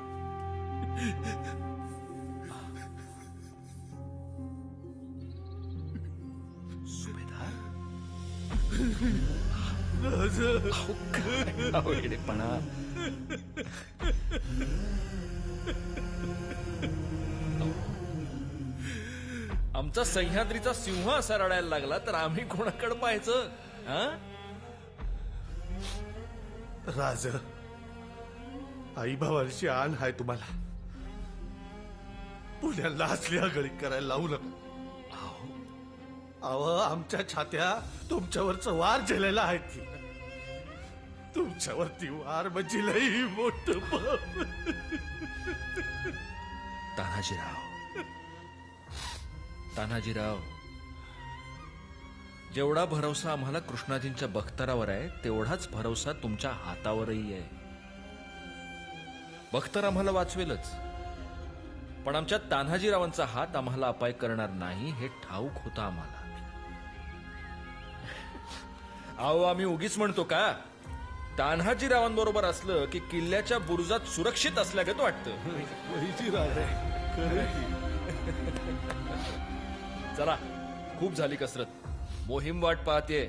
वेडेपणा. आमचा सह्याद्रीचा सिंह असा रडायला लागला तर आम्ही कोणाकडे पाहायचं? राज, आई भावाची आण हाय तुम्हाला. पुण्याला असली आगळी करायला लावू नका. अहो, आमच्या छात्या तुमच्यावरच वार झेलेला आहे. ती तुमच्यावरती वार म्हणजे लई मोठं पाप. तान्हाजीराव, जेवढा भरोसा आम्हाला कृष्णाजींच्या बख्तरावर आहे, तेवढाच भरोसा तुमच्या हातावरही आहे. बख्तर आम्हाला वाचवेलच, पण आमच्या तान्हाजीरावांचा हात आम्हाला अपाय करणार नाही हे ठाऊक होतं आम्हाला. अहो, आम्ही उगीच म्हणतो का? तान्हाजीरावांबरोबर असलं की किल्ल्याच्या बुरुजात सुरक्षित असल्यागत वाटतं. चला, खूप झाली कसरत. मोहीम वाट पाहते.